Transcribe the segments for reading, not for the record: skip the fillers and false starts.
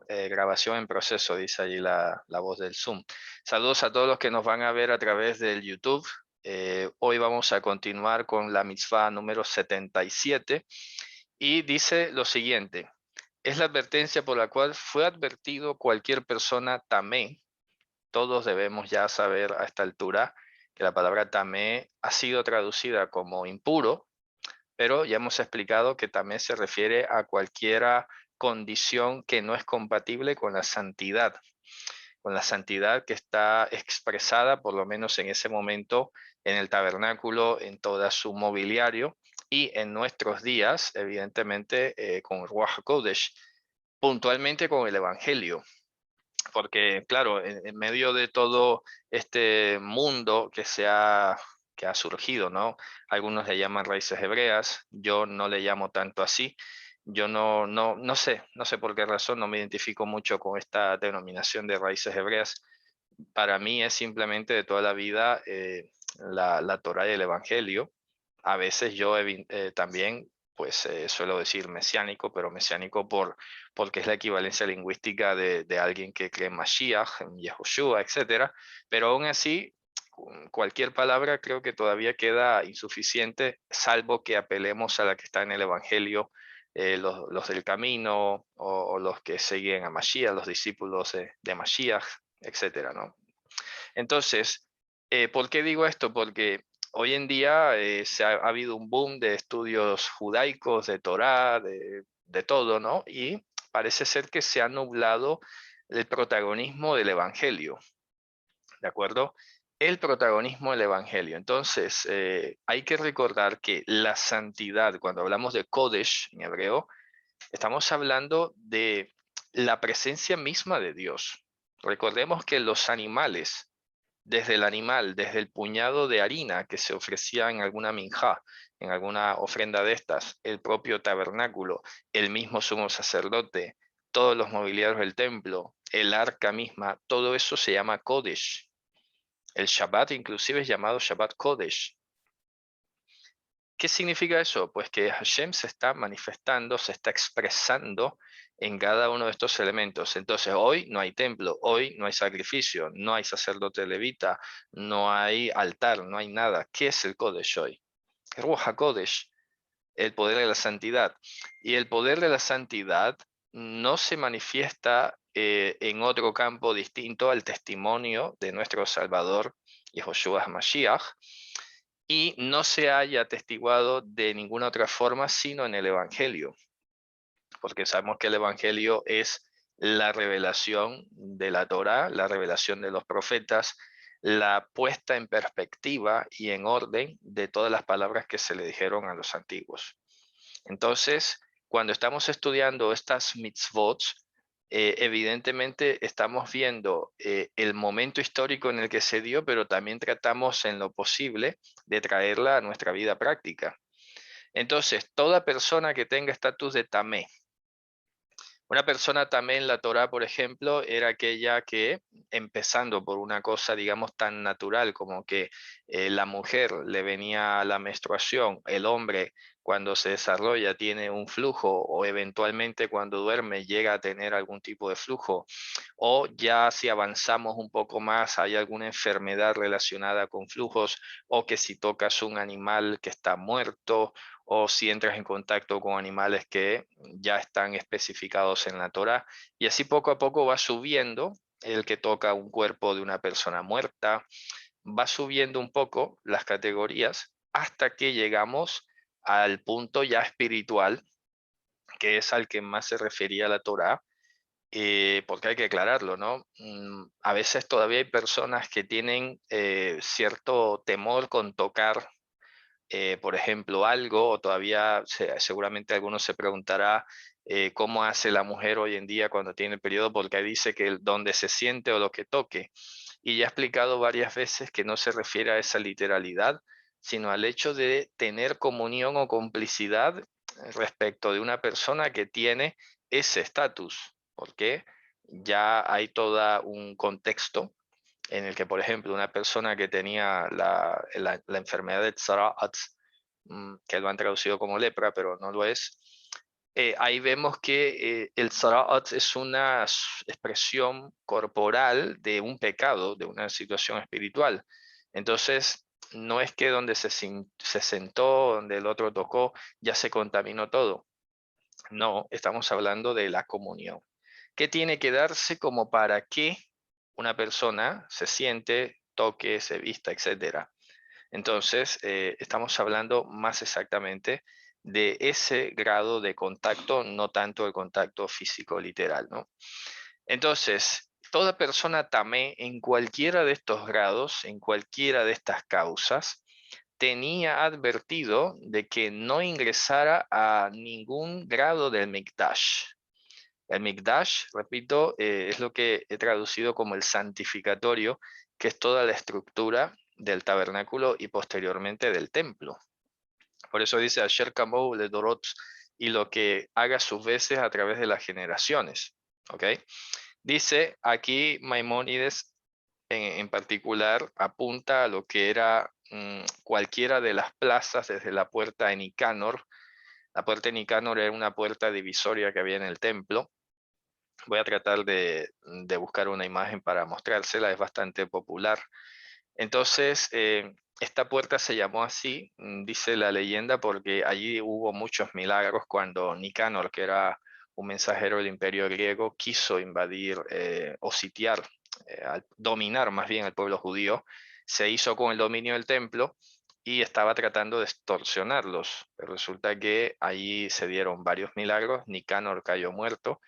Grabación en proceso, dice allí la voz del Zoom. Saludos a todos los que nos van a ver a través del YouTube. Hoy vamos a continuar con la mitzvah número 77 y dice lo siguiente. Es la advertencia por la cual fue advertido cualquier persona tamé. Todos debemos ya saber a esta altura que la palabra tamé ha sido traducida como impuro, pero ya hemos explicado que tamé se refiere a cualquiera condición que no es compatible con la santidad que está expresada, por lo menos en ese momento, en el tabernáculo, en todo su mobiliario, y en nuestros días, evidentemente, con Ruach HaKodesh, puntualmente con el Evangelio. Porque, claro, en medio de todo este mundo que ha surgido, ¿no? Algunos le llaman raíces hebreas, yo no le llamo tanto así. Yo no sé por qué razón no me identifico mucho con esta denominación de raíces hebreas. Para mí es simplemente de toda la vida la Torá y el Evangelio. A veces yo también, pues suelo decir mesiánico, pero mesiánico porque es la equivalencia lingüística de alguien que cree en Mashiach, en Yehoshua, etc. Pero aún así, cualquier palabra creo que todavía queda insuficiente, salvo que apelemos a la que está en el Evangelio, los del camino o los que siguen a Mashiach, los discípulos de Mashiach, etcétera, ¿no? Entonces, ¿por qué digo esto? Porque hoy en día ha habido un boom de estudios judaicos, de Torá, de todo, ¿no? Y parece ser que se ha nublado el protagonismo del Evangelio, ¿de acuerdo? El protagonismo del Evangelio. Entonces, hay que recordar que la santidad, cuando hablamos de Kodesh en hebreo, estamos hablando de la presencia misma de Dios. Recordemos que los animales, desde el puñado de harina que se ofrecía en alguna minjá, en alguna ofrenda de estas, el propio tabernáculo, el mismo sumo sacerdote, todos los mobiliarios del templo, el arca misma, todo eso se llama Kodesh. El Shabbat inclusive es llamado Shabbat Kodesh. ¿Qué significa eso? Pues que Hashem se está manifestando, se está expresando en cada uno de estos elementos. Entonces, hoy no hay templo, hoy no hay sacrificio, no hay sacerdote levita, no hay altar, no hay nada. ¿Qué es el Kodesh hoy? Ruach HaKodesh, el poder de la santidad. Y el poder de la santidad no se manifiesta en otro campo distinto al testimonio de nuestro Salvador, Yehoshua HaMashiach, y no se haya atestiguado de ninguna otra forma sino en el Evangelio, porque sabemos que el Evangelio es la revelación de la Torá, la revelación de los profetas, la puesta en perspectiva y en orden de todas las palabras que se le dijeron a los antiguos. Entonces, cuando estamos estudiando estas mitzvot, evidentemente estamos viendo el momento histórico en el que se dio, pero también tratamos en lo posible de traerla a nuestra vida práctica. Entonces, toda persona que tenga estatus de tamé, una persona tamé en la Torá, por ejemplo, era aquella que, empezando por una cosa, digamos, tan natural como que la mujer le venía la menstruación, el hombre cuando se desarrolla tiene un flujo o eventualmente cuando duerme llega a tener algún tipo de flujo, o ya si avanzamos un poco más hay alguna enfermedad relacionada con flujos, o que si tocas un animal que está muerto, o si entras en contacto con animales que ya están especificados en la Torá, y así poco a poco va subiendo el que toca un cuerpo de una persona muerta, va subiendo un poco las categorías hasta que llegamos al punto ya espiritual, que es al que más se refería la Torá, porque hay que aclararlo, ¿no? A veces todavía hay personas que tienen cierto temor con tocar, por ejemplo, algo, o todavía seguramente alguno se preguntará cómo hace la mujer hoy en día cuando tiene el periodo, porque ahí dice que donde se siente o lo que toque. Y ya he explicado varias veces que no se refiere a esa literalidad, sino al hecho de tener comunión o complicidad respecto de una persona que tiene ese estatus, porque ya hay todo un contexto en el que, por ejemplo, una persona que tenía la enfermedad de Tzaraat, que lo han traducido como lepra, pero no lo es, ahí vemos que el Tzara'at es una expresión corporal de un pecado, de una situación espiritual. Entonces, no es que donde se sentó, donde el otro tocó, ya se contaminó todo. No, estamos hablando de la comunión. ¿Qué tiene que darse como para que una persona se siente, toque, se vista, etcétera? Entonces, estamos hablando más exactamente de ese grado de contacto, no tanto el contacto físico literal, ¿no? Entonces, toda persona tamé en cualquiera de estos grados, en cualquiera de estas causas, tenía advertido de que no ingresara a ningún grado del Mikdash. El Mikdash, repito, es lo que he traducido como el santificatorio, que es toda la estructura del tabernáculo y posteriormente del templo. Por eso dice Asher Kamou le Dorot, y lo que haga sus veces a través de las generaciones. ¿Ok? Dice aquí Maimónides en particular apunta a lo que era cualquiera de las plazas desde la puerta de Nicanor. La puerta de Nicanor era una puerta divisoria que había en el templo. Voy a tratar de buscar una imagen para mostrársela, es bastante popular. Entonces, esta puerta se llamó así, dice la leyenda, porque allí hubo muchos milagros cuando Nicanor, que era un mensajero del imperio griego, quiso invadir o sitiar, dominar más bien al pueblo judío. Se hizo con el dominio del templo y estaba tratando de extorsionarlos. Pero resulta que allí se dieron varios milagros, Nicanor cayó muerto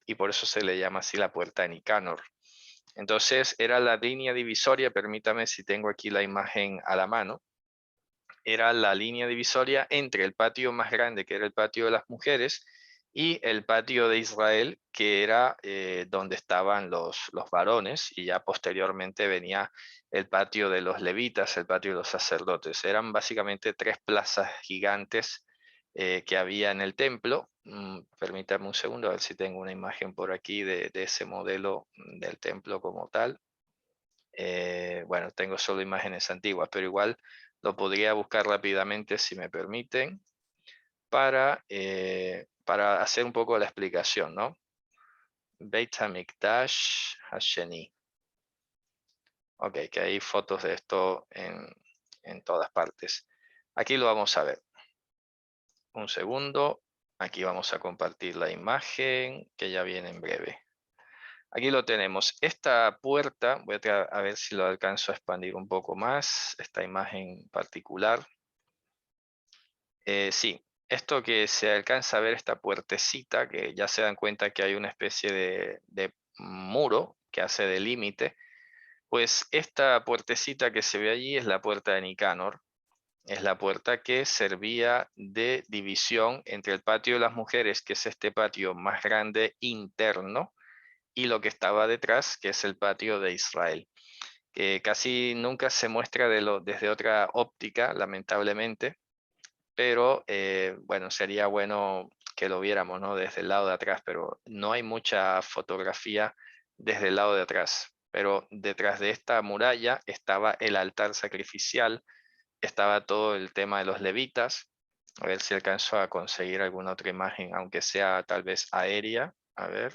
y por eso se le llama así la puerta de Nicanor. Entonces era la línea divisoria, permítame si tengo aquí la imagen a la mano, era la línea divisoria entre el patio más grande, que era el patio de las mujeres, y el patio de Israel, que era donde estaban los varones, y ya posteriormente venía el patio de los levitas, el patio de los sacerdotes. Eran básicamente tres plazas gigantes que había en el templo. Permítame un segundo, a ver si tengo una imagen por aquí de ese modelo del templo como tal. Bueno, tengo solo imágenes antiguas, pero igual lo podría buscar rápidamente si me permiten para hacer un poco la explicación, ¿no? Beit HaMikdash Hasheni. Ok, que hay fotos de esto en todas partes. Aquí lo vamos a ver. Un segundo. Aquí vamos a compartir la imagen que ya viene en breve. Aquí lo tenemos. Esta puerta, voy a ver si lo alcanzo a expandir un poco más, esta imagen particular. Sí, esto que se alcanza a ver, esta puertecita, que ya se dan cuenta que hay una especie de muro que hace de límite, pues esta puertecita que se ve allí es la puerta de Nicanor. Es la puerta que servía de división entre el patio de las mujeres, que es este patio más grande interno, y lo que estaba detrás, que es el patio de Israel, que casi nunca se muestra desde otra óptica, lamentablemente, pero bueno, sería bueno que lo viéramos, ¿no? Desde el lado de atrás, pero no hay mucha fotografía desde el lado de atrás. Pero detrás de esta muralla estaba el altar sacrificial, estaba todo el tema de los levitas. A ver si alcanzo a conseguir alguna otra imagen, aunque sea tal vez aérea. A ver.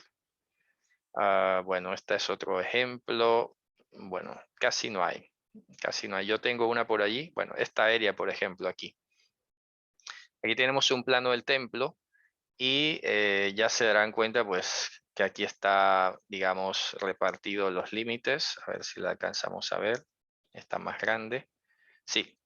Bueno, este es otro ejemplo. Bueno, casi no hay. Casi no hay. Yo tengo una por allí. Bueno, esta aérea, por ejemplo, aquí. Aquí tenemos un plano del templo y ya se darán cuenta, pues, que aquí está, digamos, repartido los límites. A ver si la alcanzamos a ver. Está más grande. Sí,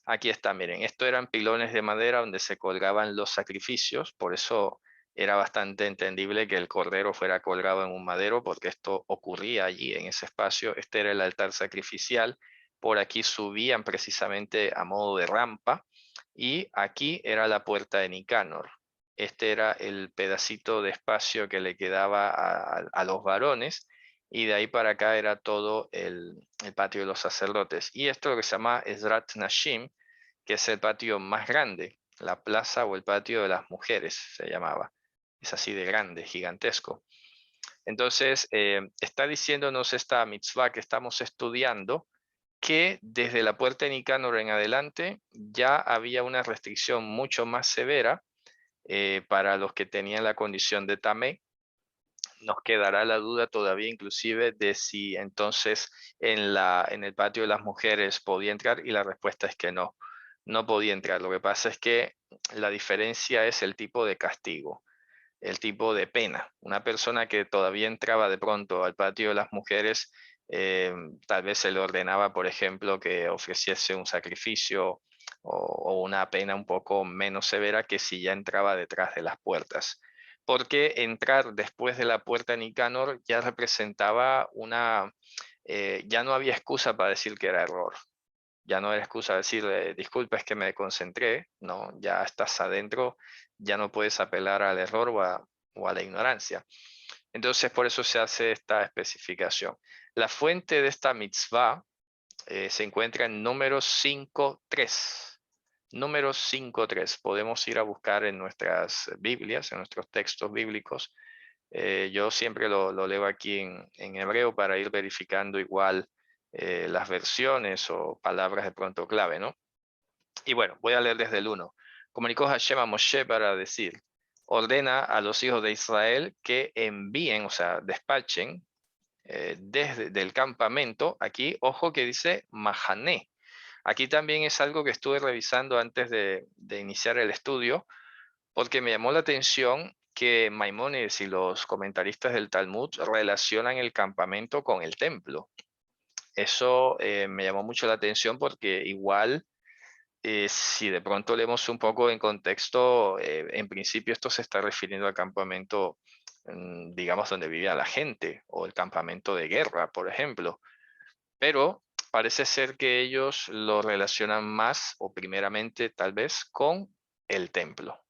aquí está, miren. Esto eran pilones de madera donde se colgaban los sacrificios. Por eso era bastante entendible que el cordero fuera colgado en un madero, porque esto ocurría allí en ese espacio. Este era el altar sacrificial. Por aquí subían precisamente a modo de rampa. Y aquí era la puerta de Nicanor. Este era el pedacito de espacio que le quedaba a los varones. Y de ahí para acá era todo el patio de los sacerdotes. Y esto lo que se llama Ezrat Nashim, que es el patio más grande, la plaza o el patio de las mujeres se llamaba. Es así de grande, gigantesco. Entonces, está diciéndonos esta mitzvah que estamos estudiando, que desde la puerta de Nicanor en adelante ya había una restricción mucho más severa para los que tenían la condición de tamé. Nos quedará la duda todavía inclusive de si entonces en el patio de las mujeres podía entrar, y la respuesta es que no, no podía entrar. Lo que pasa es que la diferencia es el tipo de castigo, el tipo de pena. Una persona que todavía entraba de pronto al patio de las mujeres, tal vez se le ordenaba, por ejemplo, que ofreciese un sacrificio o una pena un poco menos severa que si ya entraba detrás de las puertas. Porque entrar después de la puerta Nicanor ya representaba ya no había excusa para decir que era error. Ya no era excusa decir, disculpa, es que me concentré, no, ya estás adentro, ya no puedes apelar al error o a la ignorancia. Entonces, por eso se hace esta especificación. La fuente de esta mitzvah se encuentra en Números 5.3. Números 5.3. Podemos ir a buscar en nuestras Biblias, en nuestros textos bíblicos. Yo siempre lo leo aquí en hebreo para ir verificando igual las versiones o palabras de pronto clave, ¿no? Y bueno, voy a leer desde el 1. Comunicó Hashem a Moshe para decir, ordena a los hijos de Israel que envíen, o sea, despachen desde el campamento. Aquí, ojo que dice Mahané. Aquí también es algo que estuve revisando antes de iniciar el estudio, porque me llamó la atención que Maimónides y los comentaristas del Talmud relacionan el campamento con el templo. Eso me llamó mucho la atención porque igual, si de pronto leemos un poco en contexto, en principio esto se está refiriendo al campamento, digamos, donde vivía la gente, o el campamento de guerra, por ejemplo. Pero parece ser que ellos lo relacionan más, o primeramente tal vez, con el templo.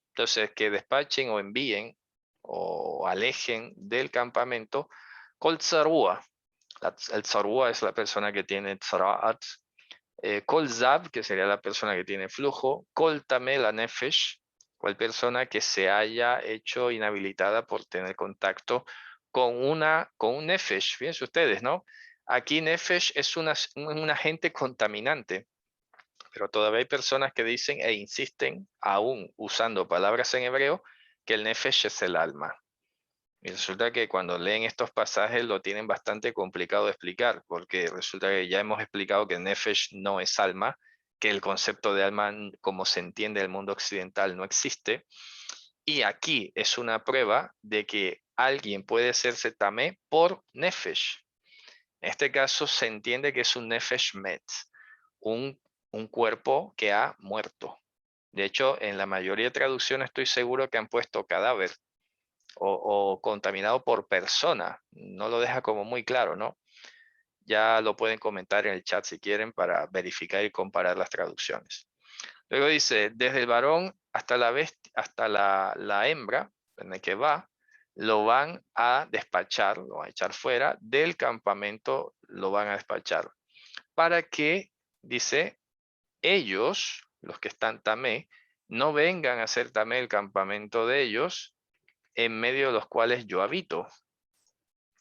Entonces, que despachen o envíen o alejen del campamento Kol Tzarua. El Tzarua es la persona que tiene Tzaraat. Kol Zab, que sería la persona que tiene flujo. Kol Tameh la Nefesh, cual persona que se haya hecho inhabilitada por tener contacto con un Nefesh. Fíjense ustedes, ¿no? Aquí Nefesh es un agente contaminante. Pero todavía hay personas que dicen e insisten, aún usando palabras en hebreo, que el nefesh es el alma. Y resulta que cuando leen estos pasajes lo tienen bastante complicado de explicar, porque resulta que ya hemos explicado que el nefesh no es alma, que el concepto de alma, como se entiende en el mundo occidental, no existe. Y aquí es una prueba de que alguien puede hacerse tamé por nefesh. En este caso se entiende que es un nefesh met, un, un cuerpo que ha muerto. De hecho, en la mayoría de traducciones estoy seguro que han puesto cadáver o contaminado por persona. No lo deja como muy claro, ¿no? Ya lo pueden comentar en el chat si quieren para verificar y comparar las traducciones. Luego dice, desde el varón hasta hasta la hembra, en el que va, lo van a despachar, lo van a echar fuera del campamento, lo van a despachar. Para que, dice, ellos, los que están tamé, no vengan a hacer tamé el campamento de ellos, en medio de los cuales yo habito.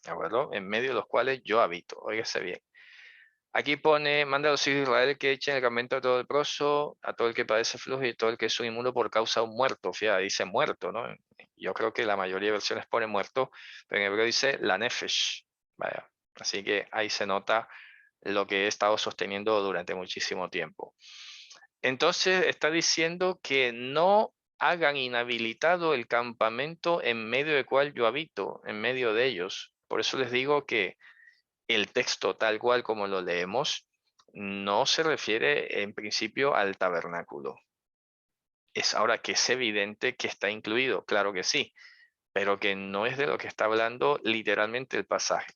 ¿De acuerdo? En medio de los cuales yo habito. Óigase bien. Aquí pone, manda a los hijos de Israel que echen el campamento a todo el proso, a todo el que padece flujo y todo el que es un inmundo por causa de un muerto. Fíjate, dice muerto, ¿no? Yo creo que la mayoría de versiones pone muerto, pero en hebreo dice la nefesh. Vaya. Así que ahí se nota lo que he estado sosteniendo durante muchísimo tiempo. Entonces está diciendo que no hagan inhabilitado el campamento en medio del cual yo habito, en medio de ellos. Por eso les digo que el texto tal cual como lo leemos no se refiere en principio al tabernáculo. Es ahora que es evidente que está incluido, claro que sí, pero que no es de lo que está hablando literalmente el pasaje.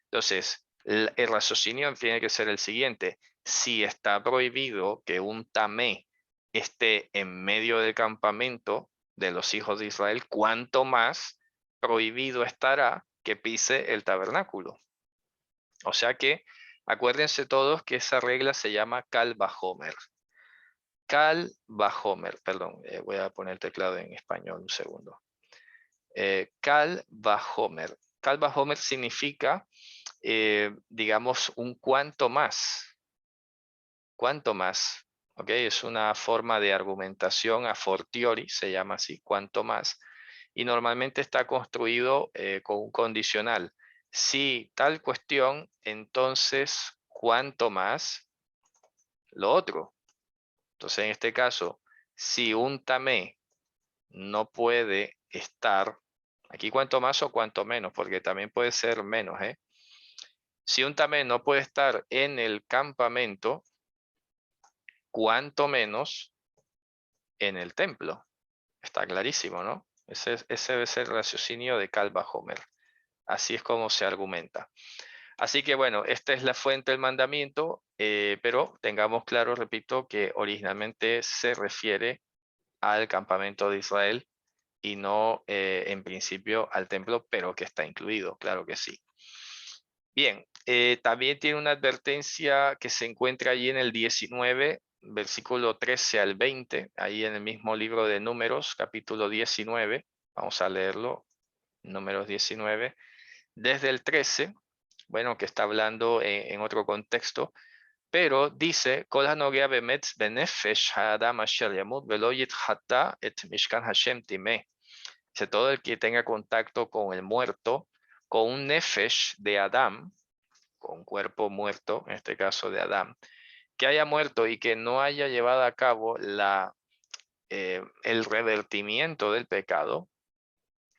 Entonces, el raciocinio tiene que ser el siguiente. Si está prohibido que un tamé esté en medio del campamento de los hijos de Israel, ¿cuánto más prohibido estará que pise el tabernáculo? O sea que acuérdense todos que esa regla se llama Kal Vajomer. Kal Vajomer, perdón, voy a poner el teclado en español un segundo. Kal Vajomer. Kal Vajomer significa, digamos, un cuanto más. ¿Cuánto más? ¿ok? Es una forma de argumentación a fortiori, se llama así, cuanto más. Y normalmente está construido con un condicional. Si tal cuestión, entonces, ¿cuánto más lo otro? Entonces, en este caso, si un tamé no puede estar, aquí cuánto más o cuánto menos, porque también puede ser menos, ¿eh? Si un tamé no puede estar en el campamento, cuánto menos en el templo. Está clarísimo, ¿no? Ese debe ser el raciocinio de Calva Homer. Así es como se argumenta. Así que bueno, esta es la fuente del mandamiento, pero tengamos claro, repito, que originalmente se refiere al campamento de Israel y no en principio al templo, pero que está incluido, claro que sí. Bien, también tiene una advertencia que se encuentra allí en el 19, versículo 13 al 20, ahí en el mismo libro de Números, capítulo 19. Vamos a leerlo, Números 19, desde el 13, bueno, que está hablando en otro contexto, pero dice, "Kol hanogea bemetz benefesh haadam asher yamut velo yitchata et mishkan Hashem timeh". Dice, todo el que tenga contacto con el muerto, con un nefesh de Adam, con un cuerpo muerto, en este caso de Adán, que haya muerto y que no haya llevado a cabo el revertimiento del pecado,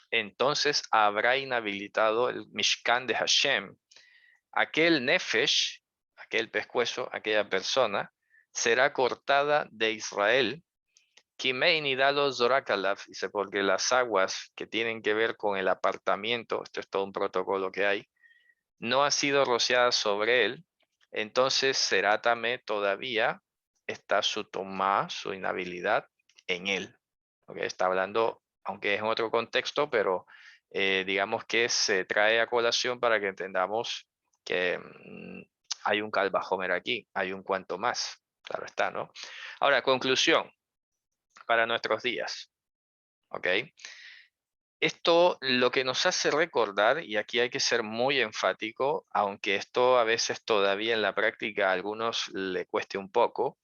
entonces habrá inhabilitado el Mishkan de Hashem. Aquel nefesh, aquel pescuezo, aquella persona, será cortada de Israel. Kimein Dalo Zorakalaf, dice, porque las aguas que tienen que ver con el apartamiento, esto es todo un protocolo que hay, no ha sido rociada sobre él, entonces será también todavía, está su tomá, su inhabilidad en él. ¿Okay? Está hablando, aunque es en otro contexto, pero digamos que se trae a colación para que entendamos que hay un calvajomer aquí, hay un cuanto más, claro está, ¿no? Ahora, conclusión para nuestros días, ¿ok? Esto lo que nos hace recordar, y aquí hay que ser muy enfático, aunque esto a veces todavía en la práctica a algunos le cueste un poco,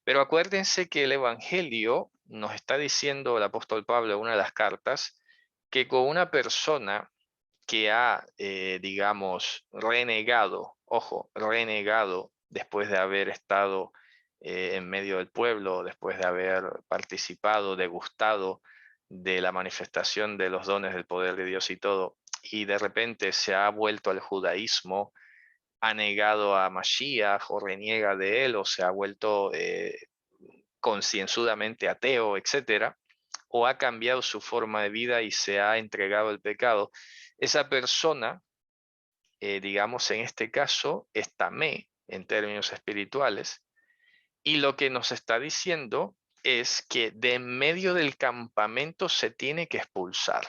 pero acuérdense que el Evangelio nos está diciendo el apóstol Pablo en una de las cartas, que con una persona que ha, digamos, renegado, ojo, renegado después de haber estado en medio del pueblo, después de haber participado, degustado de la manifestación de los dones del poder de Dios y todo, y de repente se ha vuelto al judaísmo, ha negado a Mashiach o reniega de él o se ha vuelto concienzudamente ateo, etcétera, o ha cambiado su forma de vida y se ha entregado al pecado, esa persona, digamos en este caso, es tamé en términos espirituales, y lo que nos está diciendo es que de en medio del campamento se tiene que expulsar.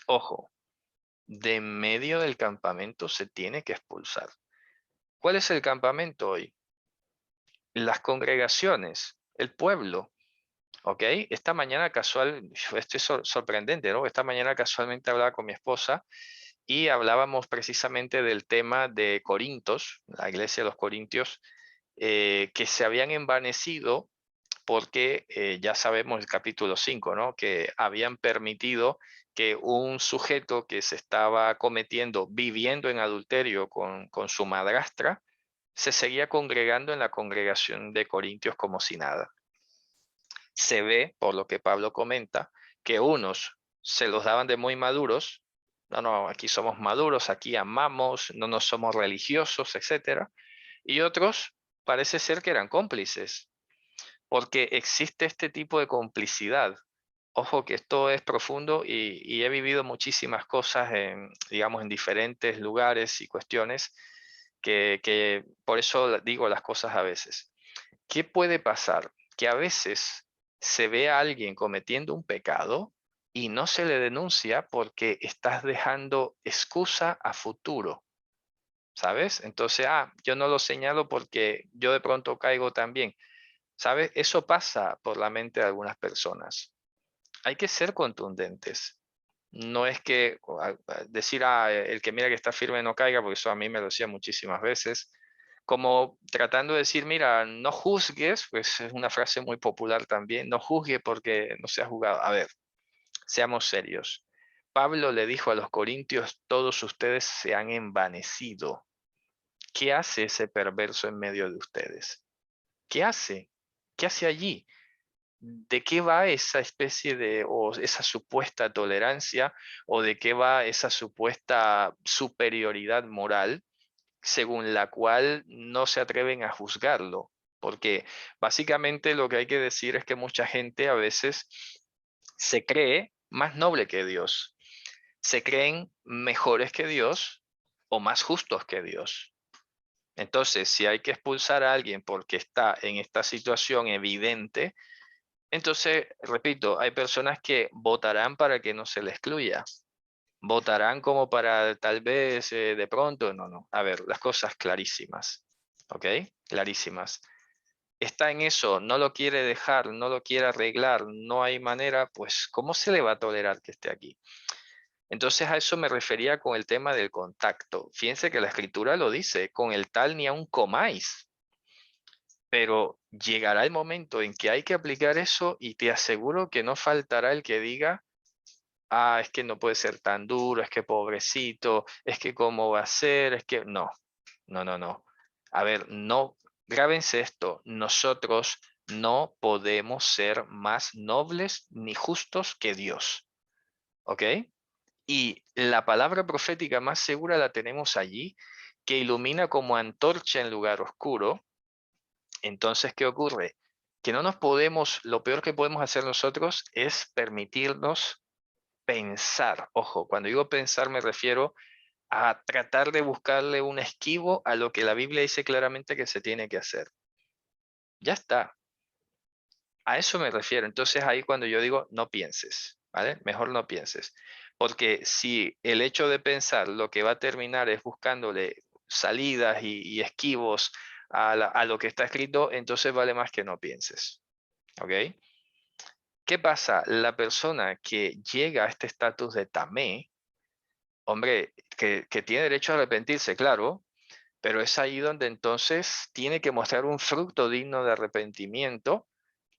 Ojo, de en medio del campamento se tiene que expulsar. ¿Cuál es el campamento hoy? Las congregaciones, el pueblo. ¿Ok? Esta mañana casual, esto es sorprendente, ¿no? Esta mañana casualmente hablaba con mi esposa y hablábamos precisamente del tema de Corintios, la iglesia de los Corintios, que se habían envanecido porque ya sabemos el capítulo 5, ¿no? Que habían permitido que un sujeto que se estaba cometiendo, viviendo en adulterio con su madrastra, se seguía congregando en la congregación de Corintios como si nada. Se ve, por lo que Pablo comenta, que unos se los daban de muy maduros, no, no, aquí somos maduros, aquí amamos, no nos somos religiosos, etcétera, y otros parece ser que eran cómplices, porque existe este tipo de complicidad. Ojo que esto es profundo y he vivido muchísimas cosas digamos, en diferentes lugares y cuestiones que por eso digo las cosas a veces. ¿Qué puede pasar? Que a veces se ve a alguien cometiendo un pecado y no se le denuncia porque estás dejando excusa a futuro, ¿sabes? Entonces, yo no lo señalo porque yo de pronto caigo también, ¿sabes? Eso pasa por la mente de algunas personas. Hay que ser contundentes. No es que decir, el que mira que está firme no caiga, porque eso a mí me lo decía muchísimas veces. como tratando de decir, mira, no juzgues, pues es una frase muy popular también, no juzgue porque no se ha jugado. A ver, seamos serios. Pablo le dijo a los corintios, todos ustedes se han envanecido. ¿Qué hace ese perverso en medio de ustedes? ¿Qué hace? ¿Qué hace allí? ¿De qué va esa especie de, o esa supuesta tolerancia, o de qué va esa supuesta superioridad moral, según la cual no se atreven a juzgarlo? Porque básicamente lo que hay que decir es que mucha gente a veces se cree más noble que Dios, se creen mejores que Dios o más justos que Dios. Entonces, si hay que expulsar a alguien porque está en esta situación evidente, entonces, repito, hay personas que votarán para que no se le excluya. Votarán como para tal vez de pronto, no, no. A ver, las cosas clarísimas, ¿ok? Clarísimas. Está en eso, no lo quiere dejar, no lo quiere arreglar, no hay manera, pues, ¿cómo se le va a tolerar que esté aquí? Entonces a eso me refería con el tema del contacto. Fíjense que la escritura lo dice, con el tal ni aun comáis. Pero llegará el momento en que hay que aplicar eso y te aseguro que no faltará el que diga, ah, es que no puede ser tan duro, es que pobrecito, es que cómo va a ser, es que no, no, no, no. A ver, no, grábense esto, nosotros no podemos ser más nobles ni justos que Dios, ¿ok? Y la palabra profética más segura la tenemos allí, que ilumina como antorcha en lugar oscuro. Entonces, ¿qué ocurre? Que no nos podemos, lo peor que podemos hacer nosotros es permitirnos pensar. Ojo, cuando digo pensar me refiero a tratar de buscarle un esquivo a lo que la Biblia dice claramente que se tiene que hacer. Ya está. A eso me refiero. Entonces ahí cuando yo digo no pienses, ¿vale? Mejor no pienses. Porque si el hecho de pensar lo que va a terminar es buscándole salidas y esquivos a lo que está escrito, entonces vale más que no pienses. ¿Ok? ¿Qué pasa? La persona que llega a este estatus de tamé, hombre, que tiene derecho a arrepentirse, claro, pero es ahí donde entonces tiene que mostrar un fruto digno de arrepentimiento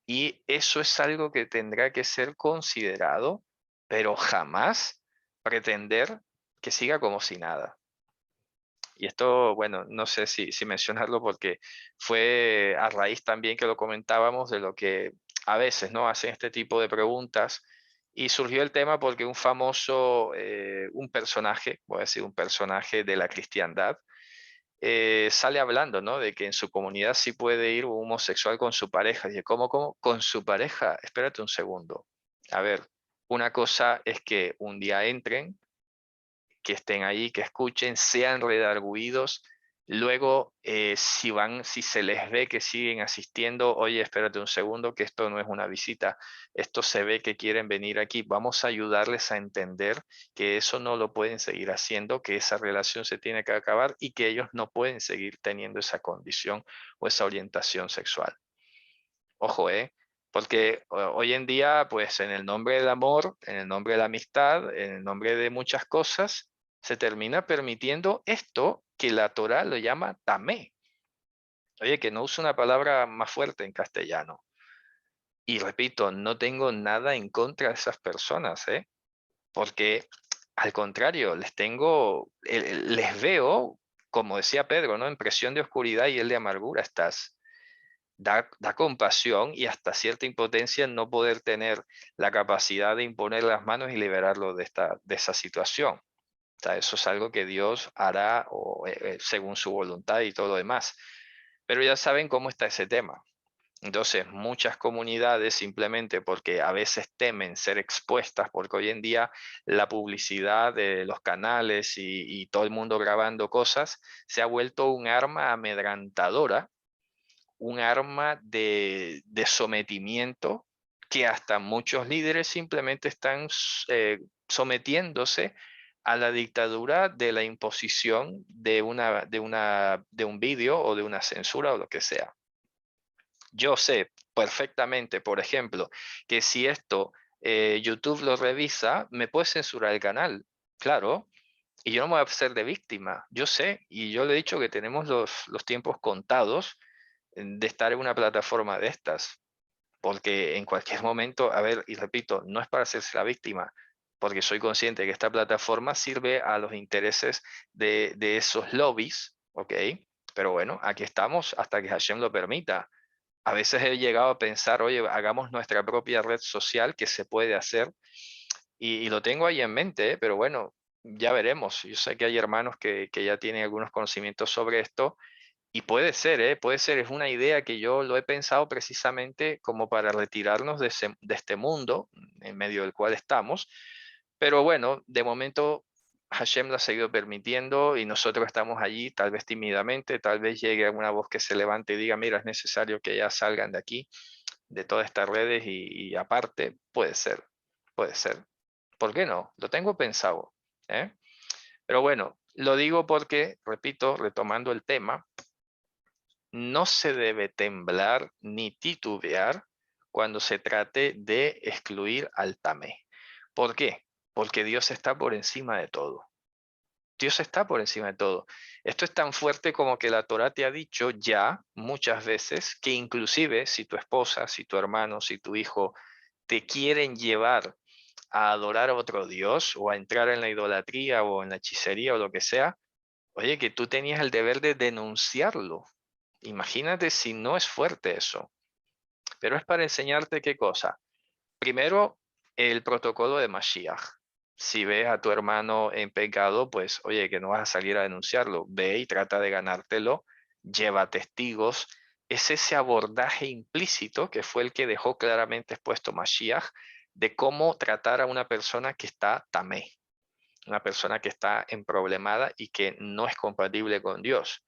y eso es algo que tendrá que ser considerado, pero jamás pretender que siga como si nada. Y esto, bueno, no sé si mencionarlo porque fue a raíz también que lo comentábamos de lo que a veces no hacen este tipo de preguntas. Y surgió el tema porque un famoso, un personaje, voy a decir un personaje de la cristiandad, sale hablando, ¿no? De que en su comunidad sí puede ir un homosexual con su pareja. Dice, ¿cómo, cómo? Con su pareja. Espérate un segundo. A ver, una cosa es que un día entren, que estén ahí, que escuchen, sean redarguidos. Luego, si se les ve que siguen asistiendo, oye, espérate un segundo, que esto no es una visita, esto se ve que quieren venir aquí, vamos a ayudarles a entender que eso no lo pueden seguir haciendo, que esa relación se tiene que acabar y que ellos no pueden seguir teniendo esa condición o esa orientación sexual. Ojo, porque hoy en día, pues en el nombre del amor, en el nombre de la amistad, en el nombre de muchas cosas, se termina permitiendo esto que la Torá lo llama tamé. Oye, que no usa una palabra más fuerte en castellano. Y repito, no tengo nada en contra de esas personas, porque al contrario, les veo, como decía Pedro, ¿no? En presión de oscuridad y él de amargura estás. Da compasión y hasta cierta impotencia no poder tener la capacidad de imponer las manos y liberarlo de esa situación. O sea, eso es algo que Dios hará según su voluntad y todo lo demás. Pero ya saben cómo está ese tema. Entonces, muchas comunidades simplemente porque a veces temen ser expuestas, porque hoy en día la publicidad de los canales y todo el mundo grabando cosas se ha vuelto un arma amedrantadora, un arma de sometimiento que hasta muchos líderes simplemente están sometiéndose a la dictadura de la imposición de un vídeo o de una censura o lo que sea. Yo sé perfectamente, por ejemplo, que si esto YouTube lo revisa, me puede censurar el canal, claro, Y yo no me voy a hacer de víctima. Yo sé, y yo le he dicho que tenemos los tiempos contados de estar en una plataforma de estas. Porque en cualquier momento, a ver, y repito, no es para hacerse la víctima, porque soy consciente que esta plataforma sirve a los intereses de esos lobbies, ¿ok? Pero bueno, aquí estamos hasta que Hashem lo permita. A veces he llegado a pensar, oye, hagamos nuestra propia red social, que se puede hacer, y lo tengo ahí en mente, ¿eh? Pero bueno, ya veremos. Yo sé que hay hermanos que ya tienen algunos conocimientos sobre esto, y puede ser, ¿eh? Puede ser, es una idea que yo lo he pensado precisamente como para retirarnos de este mundo en medio del cual estamos. Pero bueno, de momento Hashem lo ha seguido permitiendo y nosotros estamos allí, tal vez tímidamente, tal vez llegue alguna voz que se levante y diga, mira, es necesario que ya salgan de aquí, de todas estas redes y aparte, puede ser, puede ser. ¿Por qué no? Lo tengo pensado, ¿eh? Pero bueno, lo digo porque, repito, retomando el tema, no se debe temblar ni titubear cuando se trate de excluir al tamé. ¿Por qué? Porque Dios está por encima de todo. Dios está por encima de todo. Esto es tan fuerte como que la Torá te ha dicho ya muchas veces que inclusive si tu esposa, si tu hermano, si tu hijo te quieren llevar a adorar a otro Dios o a entrar en la idolatría o en la hechicería o lo que sea, oye, que tú tenías el deber de denunciarlo. Imagínate si no es fuerte eso. Pero es para enseñarte qué cosa. Primero, el protocolo de Mashiach. Si ves a tu hermano en pecado, pues oye, que no vas a salir a denunciarlo. Ve y trata de ganártelo. Lleva testigos. Es ese abordaje implícito que fue el que dejó claramente expuesto Mashiach de cómo tratar a una persona que está tamé, una persona que está emproblemada y que no es compatible con Dios.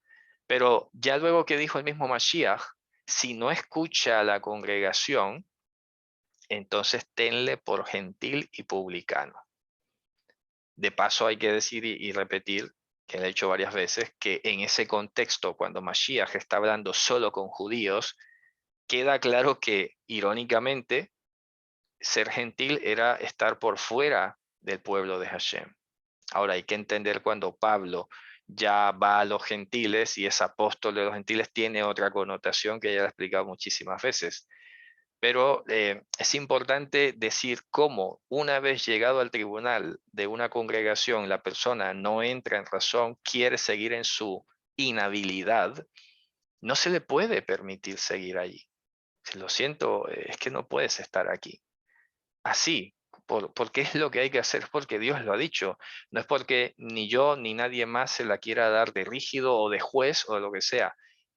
Pero ya luego que dijo el mismo Mashiach, si no escucha a la congregación, entonces tenle por gentil y publicano. De paso hay que decir y repetir, que lo he hecho varias veces, que en ese contexto, cuando Mashiach está hablando solo con judíos, queda claro que, irónicamente, ser gentil era estar por fuera del pueblo de Hashem. Ahora hay que entender cuando Pablo ya va a los gentiles y es apóstol de los gentiles, tiene otra connotación que ya he explicado muchísimas veces. Pero es importante decir cómo una vez llegado al tribunal de una congregación, la persona no entra en razón, quiere seguir en su inhabilidad, no se le puede permitir seguir allí. Lo siento, es que no puedes estar aquí así, porque es lo que hay que hacer, es porque Dios lo ha dicho, no es porque ni yo ni nadie más se la quiera dar de rígido o de juez o de lo que sea.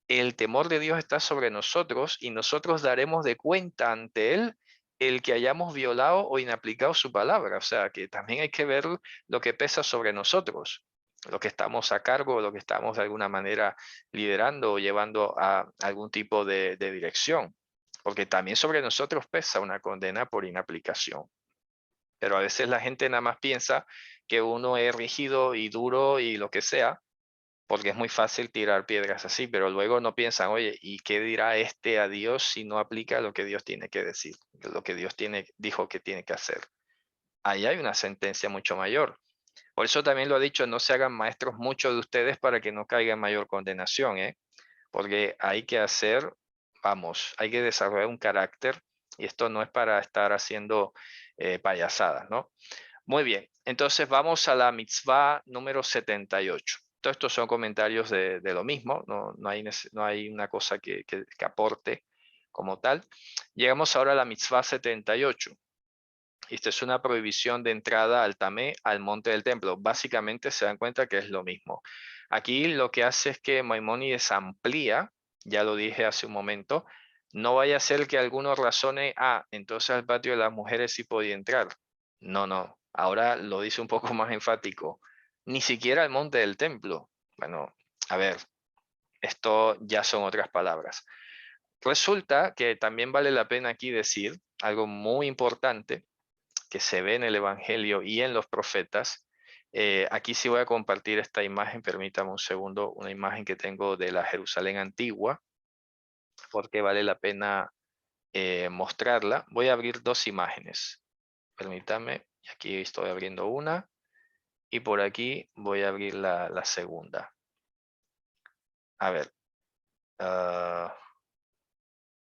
El temor de Dios está sobre nosotros y nosotros daremos de cuenta ante Él el que hayamos violado o inaplicado su palabra. O sea, que también hay que ver lo que pesa sobre nosotros, lo que estamos a cargo, lo que estamos de alguna manera liderando o llevando a algún tipo de dirección, porque también sobre nosotros pesa una condena por inaplicación. Pero a veces la gente nada más piensa que uno es rígido y duro y lo que sea, porque es muy fácil tirar piedras así, pero luego no piensan, oye, ¿y qué dirá este a Dios si no aplica lo que Dios tiene que decir, lo que Dios dijo que tiene que hacer? Ahí hay una sentencia mucho mayor. Por eso también lo ha dicho, no se hagan maestros muchos de ustedes para que no caiga en mayor condenación, ¿eh? Porque hay que hacer, vamos, hay que desarrollar un carácter y esto no es para estar haciendo payasadas, ¿no? Muy bien, entonces vamos a la mitzvah número 78. Todos estos son comentarios de lo mismo, no hay una cosa que aporte como tal. Llegamos ahora a la mitzvah 78. Esta es una prohibición de entrada al Tamé, al monte del templo. Básicamente se dan cuenta que es lo mismo. Aquí lo que hace es que Maimónides amplía, ya lo dije hace un momento, no vaya a ser que alguno razone, entonces al patio de las mujeres sí podía entrar. No, no, ahora lo dice un poco más enfático. Ni siquiera al monte del templo. Bueno, a ver, esto ya son otras palabras. Resulta que también vale la pena aquí decir algo muy importante que se ve en el Evangelio y en los profetas. Aquí sí voy a compartir esta imagen, permítame un segundo, una imagen que tengo de la Jerusalén antigua, porque vale la pena mostrarla. Voy a abrir dos imágenes, permítame, y aquí estoy abriendo una, y por aquí voy a abrir la segunda. A ver,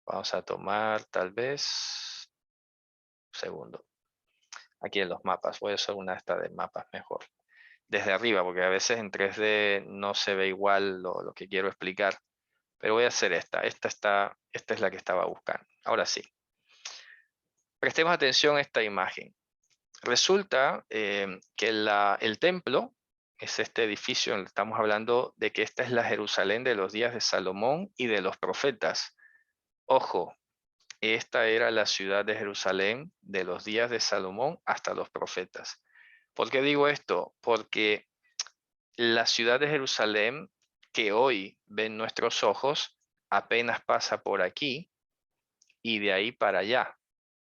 vamos a tomar tal vez un segundo. Aquí en los mapas, voy a hacer una esta de mapas mejor. Desde arriba, porque a veces en 3D no se ve igual lo que quiero explicar. Pero voy a hacer esta. Esta es la que estaba buscando. Ahora sí. Prestemos atención a esta imagen. Resulta que el templo es este edificio, en el que estamos hablando de que esta es la Jerusalén de los días de Salomón y de los profetas. Ojo, esta era la ciudad de Jerusalén de los días de Salomón hasta los profetas. ¿Por qué digo esto? Porque la ciudad de Jerusalén que hoy ven nuestros ojos apenas pasa por aquí y de ahí para allá,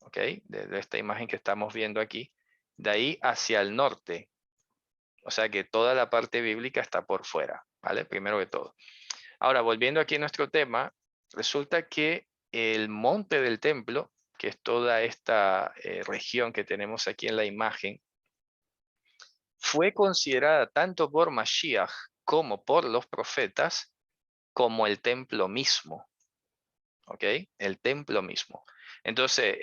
¿ok? De esta imagen que estamos viendo aquí, de ahí hacia el norte. O sea que toda la parte bíblica está por fuera, ¿vale? Primero que todo. Ahora, volviendo aquí a nuestro tema, resulta que el monte del templo, que es toda esta región que tenemos aquí en la imagen, fue considerada tanto por Mashiach como por los profetas como el templo mismo. ¿Ok? El templo mismo. Entonces,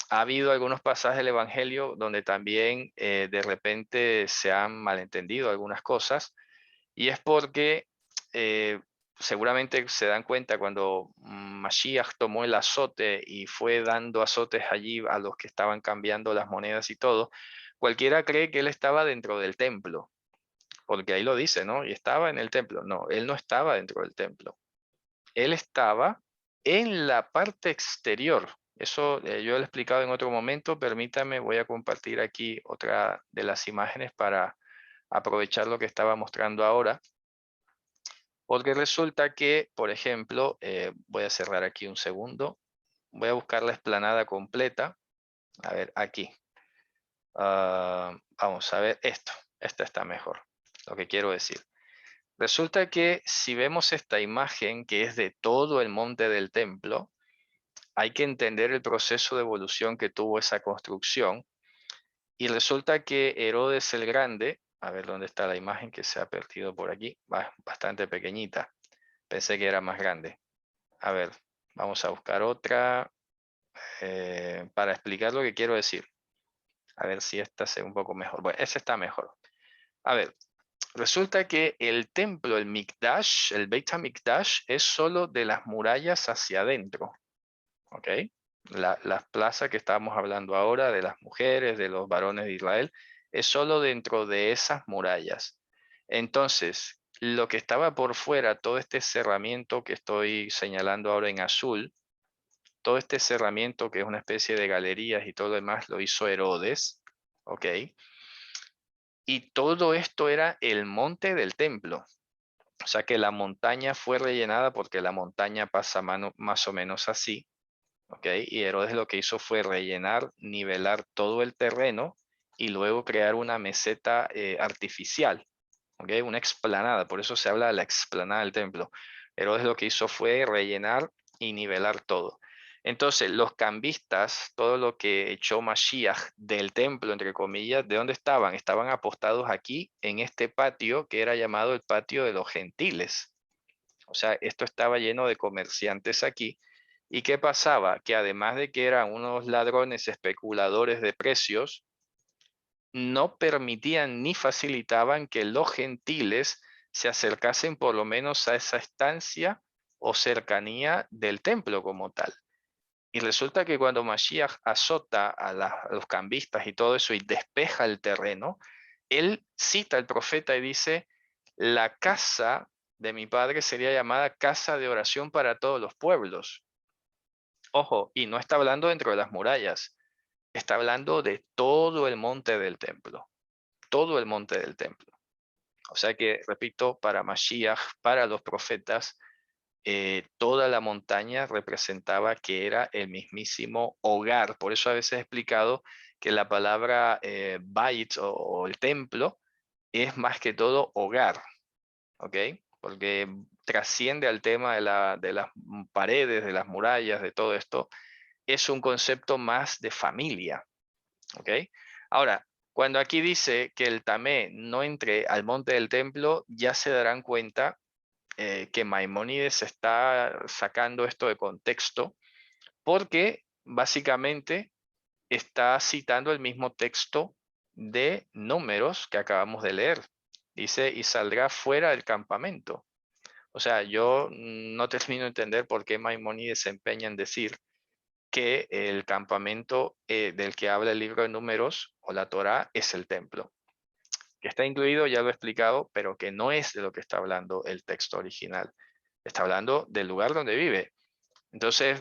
ha habido algunos pasajes del Evangelio donde también de repente se han malentendido algunas cosas, y es porque seguramente se dan cuenta cuando Mashiach tomó el azote y fue dando azotes allí a los que estaban cambiando las monedas y todo, cualquiera cree que él estaba dentro del templo, porque ahí lo dice, ¿no? Y estaba en el templo. No, él no estaba dentro del templo. Él estaba en la parte exterior. Eso yo lo he explicado en otro momento. Permítame, voy a compartir aquí otra de las imágenes para aprovechar lo que estaba mostrando ahora. Porque resulta que, por ejemplo, voy a cerrar aquí un segundo. Voy a buscar la explanada completa. A ver, aquí. Vamos a ver esto. Esta está mejor. Lo que quiero decir. Resulta que si vemos esta imagen que es de todo el monte del templo, hay que entender el proceso de evolución que tuvo esa construcción. Y resulta que Herodes el Grande, a ver dónde está la imagen que se ha perdido por aquí, bastante pequeñita. Pensé que era más grande. A ver, vamos a buscar otra para explicar lo que quiero decir. A ver si esta se ve un poco mejor. Bueno, esa está mejor. A ver, resulta que el templo, el Mikdash, el Beit HaMikdash, es solo de las murallas hacia adentro. ¿Ok? La plaza que estábamos hablando ahora, de las mujeres, de los varones de Israel, es solo dentro de esas murallas. Entonces, lo que estaba por fuera, todo este cerramiento que estoy señalando ahora en azul, todo este cerramiento que es una especie de galerías y todo lo demás, lo hizo Herodes, ¿ok? Y todo esto era el monte del templo. O sea que la montaña fue rellenada porque la montaña pasa más o menos así. ¿Ok? Y Herodes lo que hizo fue rellenar, nivelar todo el terreno y luego crear una meseta artificial, ¿ok? Una explanada, por eso se habla de la explanada del templo. Herodes lo que hizo fue rellenar y nivelar todo. Entonces, los cambistas, todo lo que echó Mashiach del templo, entre comillas, ¿de dónde estaban? Estaban apostados aquí en este patio que era llamado el patio de los gentiles. O sea, esto estaba lleno de comerciantes aquí. ¿Y qué pasaba? Que además de que eran unos ladrones especuladores de precios, no permitían ni facilitaban que los gentiles se acercasen por lo menos a esa estancia o cercanía del templo como tal. Y resulta que cuando Mashiach azota a los cambistas y todo eso y despeja el terreno, él cita al profeta y dice, la casa de mi padre sería llamada casa de oración para todos los pueblos. Ojo, y no está hablando dentro de las murallas, está hablando de todo el monte del templo, todo el monte del templo. O sea que, repito, para Mashiach, para los profetas, toda la montaña representaba que era el mismísimo hogar. Por eso a veces he explicado que la palabra Bait o el templo es más que todo hogar, ¿ok? Porque trasciende al tema de las paredes, de las murallas, de todo esto. Es un concepto más de familia, ¿ok? Ahora, Cuando aquí dice que el tamé no entre al monte del templo, ya se darán cuenta que Maimónides está sacando esto de contexto, porque básicamente está citando el mismo texto de Números que acabamos de leer. Dice, y saldrá fuera del campamento. O sea, yo no termino de entender por qué Maimónides se empeña en decir que el campamento del que habla el libro de Números o la Torá es el templo. Que está incluido, ya lo he explicado, pero que no es de lo que está hablando el texto original. Está hablando del lugar donde vive. Entonces,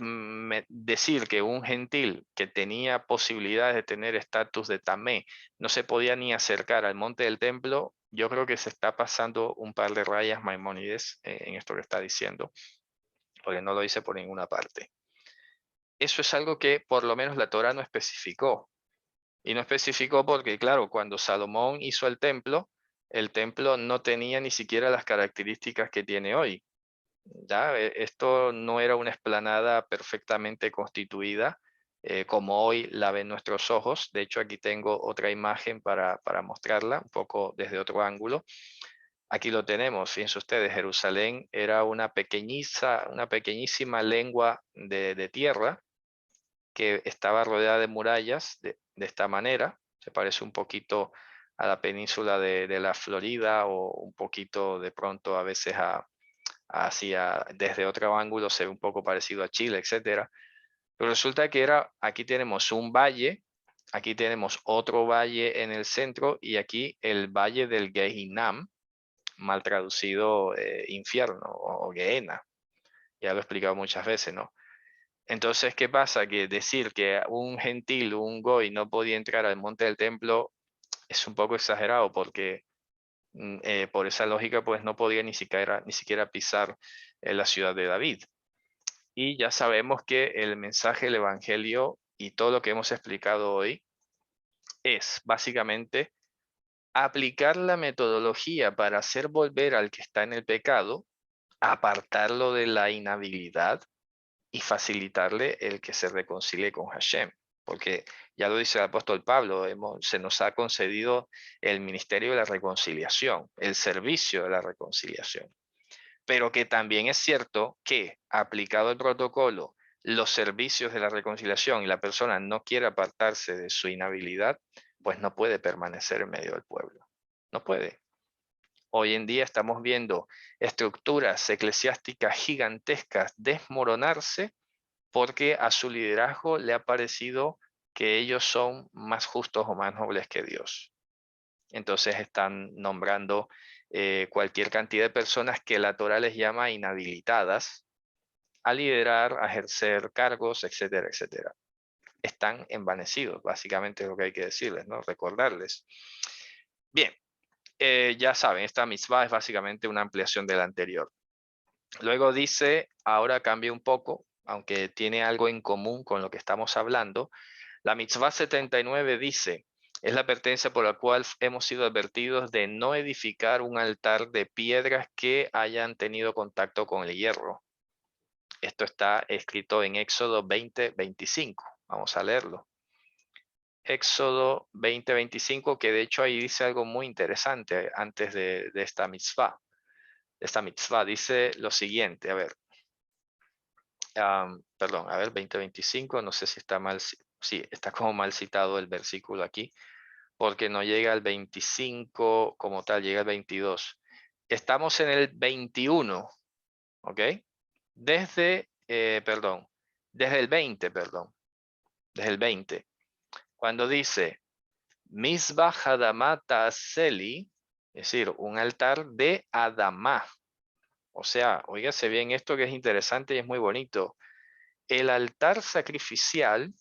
decir que un gentil que tenía posibilidades de tener estatus de tamé no se podía ni acercar al monte del templo, yo creo que se está pasando un par de rayas Maimónides en esto que está diciendo, porque no lo dice por ninguna parte. Eso es algo que por lo menos la Torá no especificó. Y no especificó porque, claro, cuando Salomón hizo el templo no tenía ni siquiera las características que tiene hoy. ¿Ya? Esto no era una explanada perfectamente constituida como hoy la ven nuestros ojos. De hecho, aquí tengo otra imagen para mostrarla un poco desde otro ángulo. Aquí lo tenemos, fíjense ustedes, Jerusalén era una pequeñísima lengua de tierra que estaba rodeada de murallas de esta manera. Se parece un poquito a la península de la Florida o un poquito de pronto a veces hacia desde otro ángulo se ve un poco parecido a Chile, etcétera. Pero resulta que aquí tenemos un valle, aquí tenemos otro valle en el centro y aquí el valle del Gehinam, mal traducido infierno o Gehenna. Ya lo he explicado muchas veces, ¿no? Entonces, ¿qué pasa? Que decir que un gentil, un goy, no podía entrar al monte del templo es un poco exagerado porque por esa lógica, pues no podía ni siquiera pisar la ciudad de David. Y ya sabemos que el mensaje del Evangelio y todo lo que hemos explicado hoy es básicamente aplicar la metodología para hacer volver al que está en el pecado, apartarlo de la inhabilidad y facilitarle el que se reconcilie con Hashem. Porque ya lo dice el apóstol Pablo, se nos ha concedido el ministerio de la reconciliación, el servicio de la reconciliación. Pero que también es cierto que aplicado el protocolo, los servicios de la reconciliación y la persona no quiere apartarse de su inhabilidad, pues no puede permanecer en medio del pueblo. No puede. Hoy en día estamos viendo estructuras eclesiásticas gigantescas desmoronarse porque a su liderazgo le ha parecido que ellos son más justos o más nobles que Dios. Entonces están nombrando cualquier cantidad de personas que la Torah les llama inhabilitadas a liderar, a ejercer cargos, etcétera, etcétera. Están envanecidos, básicamente es lo que hay que decirles, ¿no? Recordarles. Bien, ya saben, esta mitzvah es básicamente una ampliación de la anterior. Luego dice, ahora cambia un poco, aunque tiene algo en común con lo que estamos hablando. La mitzvah 79 dice, es la advertencia por la cual hemos sido advertidos de no edificar un altar de piedras que hayan tenido contacto con el hierro. Esto está escrito en Éxodo 20:25. Vamos a leerlo. Éxodo 20:25, que de hecho ahí dice algo muy interesante antes de esta mitzvah. Esta mitzvah dice lo siguiente, a ver. Perdón, a ver, 20:25, no sé si está mal, sí, está como mal citado el versículo aquí, porque no llega al 25 como tal, llega al 22. Estamos en el 21, ¿ok? Desde el 20, perdón, desde el 20. Cuando dice, Misbah Adamá Ta'aseli, es decir, un altar de Adamá. O sea, oígase bien esto que es interesante y es muy bonito. El altar sacrificial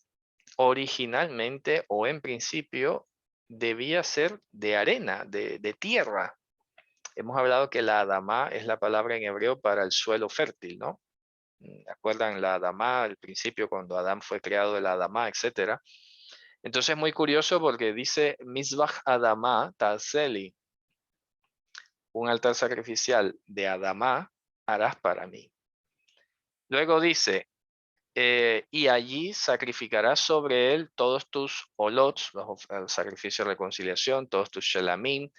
originalmente o en principio debía ser de arena, de tierra. Hemos hablado que la Adamá es la palabra en hebreo para el suelo fértil, ¿no? ¿Acuerdan la Adamá, al principio cuando Adán fue creado de la Adamá, etcétera? Entonces es muy curioso porque dice Misbah Adamá Ta'aseli, un altar sacrificial de Adamá harás para mí. Luego dice, y allí sacrificarás sobre él todos tus olots, el sacrificio de reconciliación, todos tus shelamim,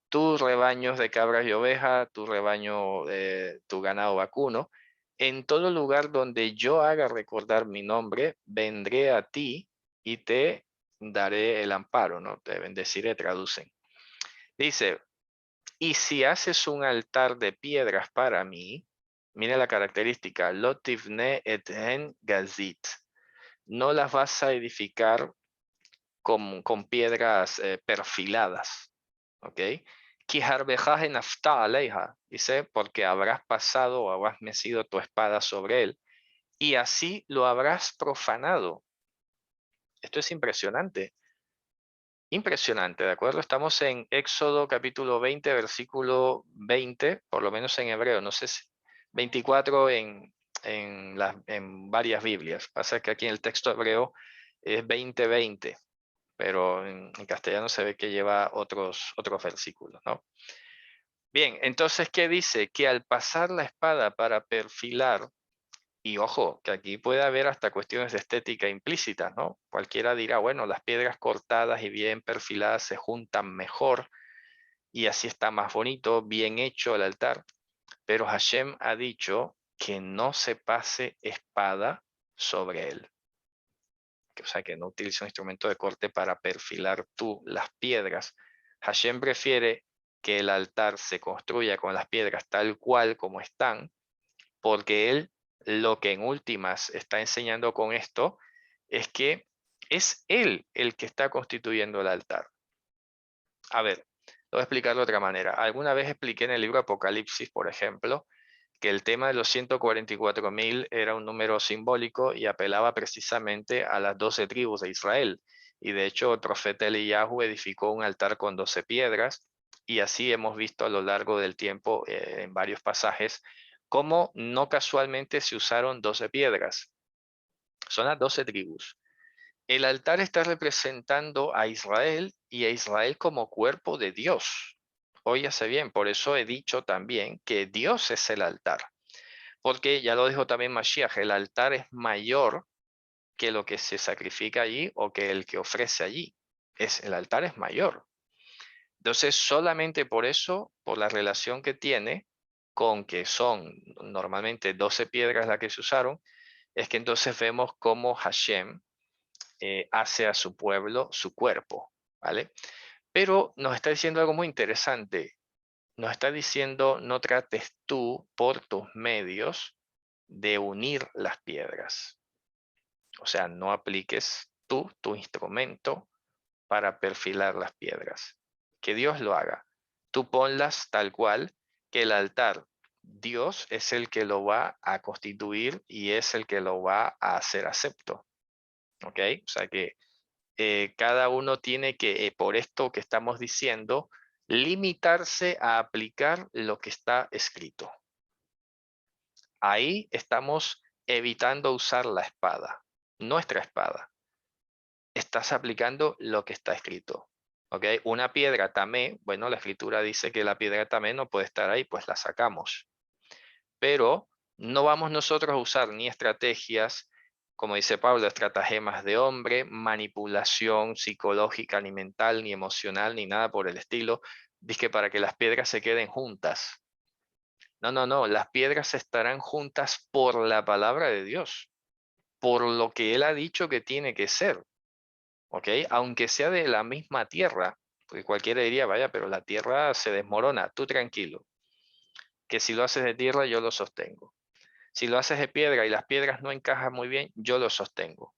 tus rebaños de cabras y ovejas, tu rebaño, tu ganado vacuno. En todo lugar donde yo haga recordar mi nombre, vendré a ti y te daré el amparo, ¿no? Te bendeciré, traducen. Dice, y si haces un altar de piedras para mí, mira la característica, lotivne et en gazit. No las vas a edificar con piedras perfiladas, ¿ok? Kiharbejaje nafta aleja, dice, porque habrás pasado o habrás mecido tu espada sobre él, y así lo habrás profanado. Esto es impresionante. Impresionante, ¿de acuerdo? Estamos en Éxodo capítulo 20, versículo 20, por lo menos en hebreo, no sé si 24 en varias Biblias. Pasa que aquí en el texto hebreo es 20:20, pero en castellano se ve que lleva otros versículos, ¿no? Bien, entonces, ¿qué dice? Que al pasar la espada para perfilar, y ojo, que aquí puede haber hasta cuestiones de estética implícitas, ¿no? Cualquiera dirá, bueno, las piedras cortadas y bien perfiladas se juntan mejor y así está más bonito, bien hecho el altar. Pero Hashem ha dicho que no se pase espada sobre él. O sea, que no utilice un instrumento de corte para perfilar tú las piedras. Hashem prefiere que el altar se construya con las piedras tal cual como están, porque él lo que en últimas está enseñando con esto es que es él el que está constituyendo el altar. A ver, lo voy a explicar de otra manera. Alguna vez expliqué en el libro Apocalipsis, por ejemplo, que el tema de los 144.000 era un número simbólico y apelaba precisamente a las 12 tribus de Israel. Y de hecho, el profeta Eliyahu edificó un altar con 12 piedras, y así hemos visto a lo largo del tiempo en varios pasajes cómo no casualmente se usaron 12 piedras. Son las 12 tribus. El altar está representando a Israel y a Israel como cuerpo de Dios. Óyase bien, por eso he dicho también que Dios es el altar. Porque ya lo dijo también Mashiach, el altar es mayor que lo que se sacrifica allí o que el que ofrece allí. El altar es mayor. Entonces, solamente por eso, por la relación que tiene con que son normalmente 12 piedras las que se usaron, es que entonces vemos cómo Hashem hace a su pueblo su cuerpo, ¿vale? Pero nos está diciendo algo muy interesante. Nos está diciendo, no trates tú por tus medios de unir las piedras. O sea, no apliques tú tu instrumento para perfilar las piedras. Que Dios lo haga. Tú ponlas tal cual, que el altar, Dios es el que lo va a constituir y es el que lo va a hacer acepto. ¿Ok? O sea que cada uno tiene que, por esto que estamos diciendo, limitarse a aplicar lo que está escrito. Ahí estamos evitando usar la espada, nuestra espada. Estás aplicando lo que está escrito. ¿Ok? Una piedra tamé, bueno, la escritura dice que la piedra tamé no puede estar ahí, pues la sacamos. Pero no vamos nosotros a usar ni estrategias, como dice Pablo, estratagemas de hombre, manipulación psicológica, ni mental, ni emocional, ni nada por el estilo, dice para que las piedras se queden juntas. No, no, no, las piedras estarán juntas por la palabra de Dios, por lo que Él ha dicho que tiene que ser, ¿ok? Aunque sea de la misma tierra, porque cualquiera diría, vaya, pero la tierra se desmorona, tú tranquilo, que si lo haces de tierra yo lo sostengo. Si lo haces de piedra y las piedras no encajan muy bien, yo lo sostengo.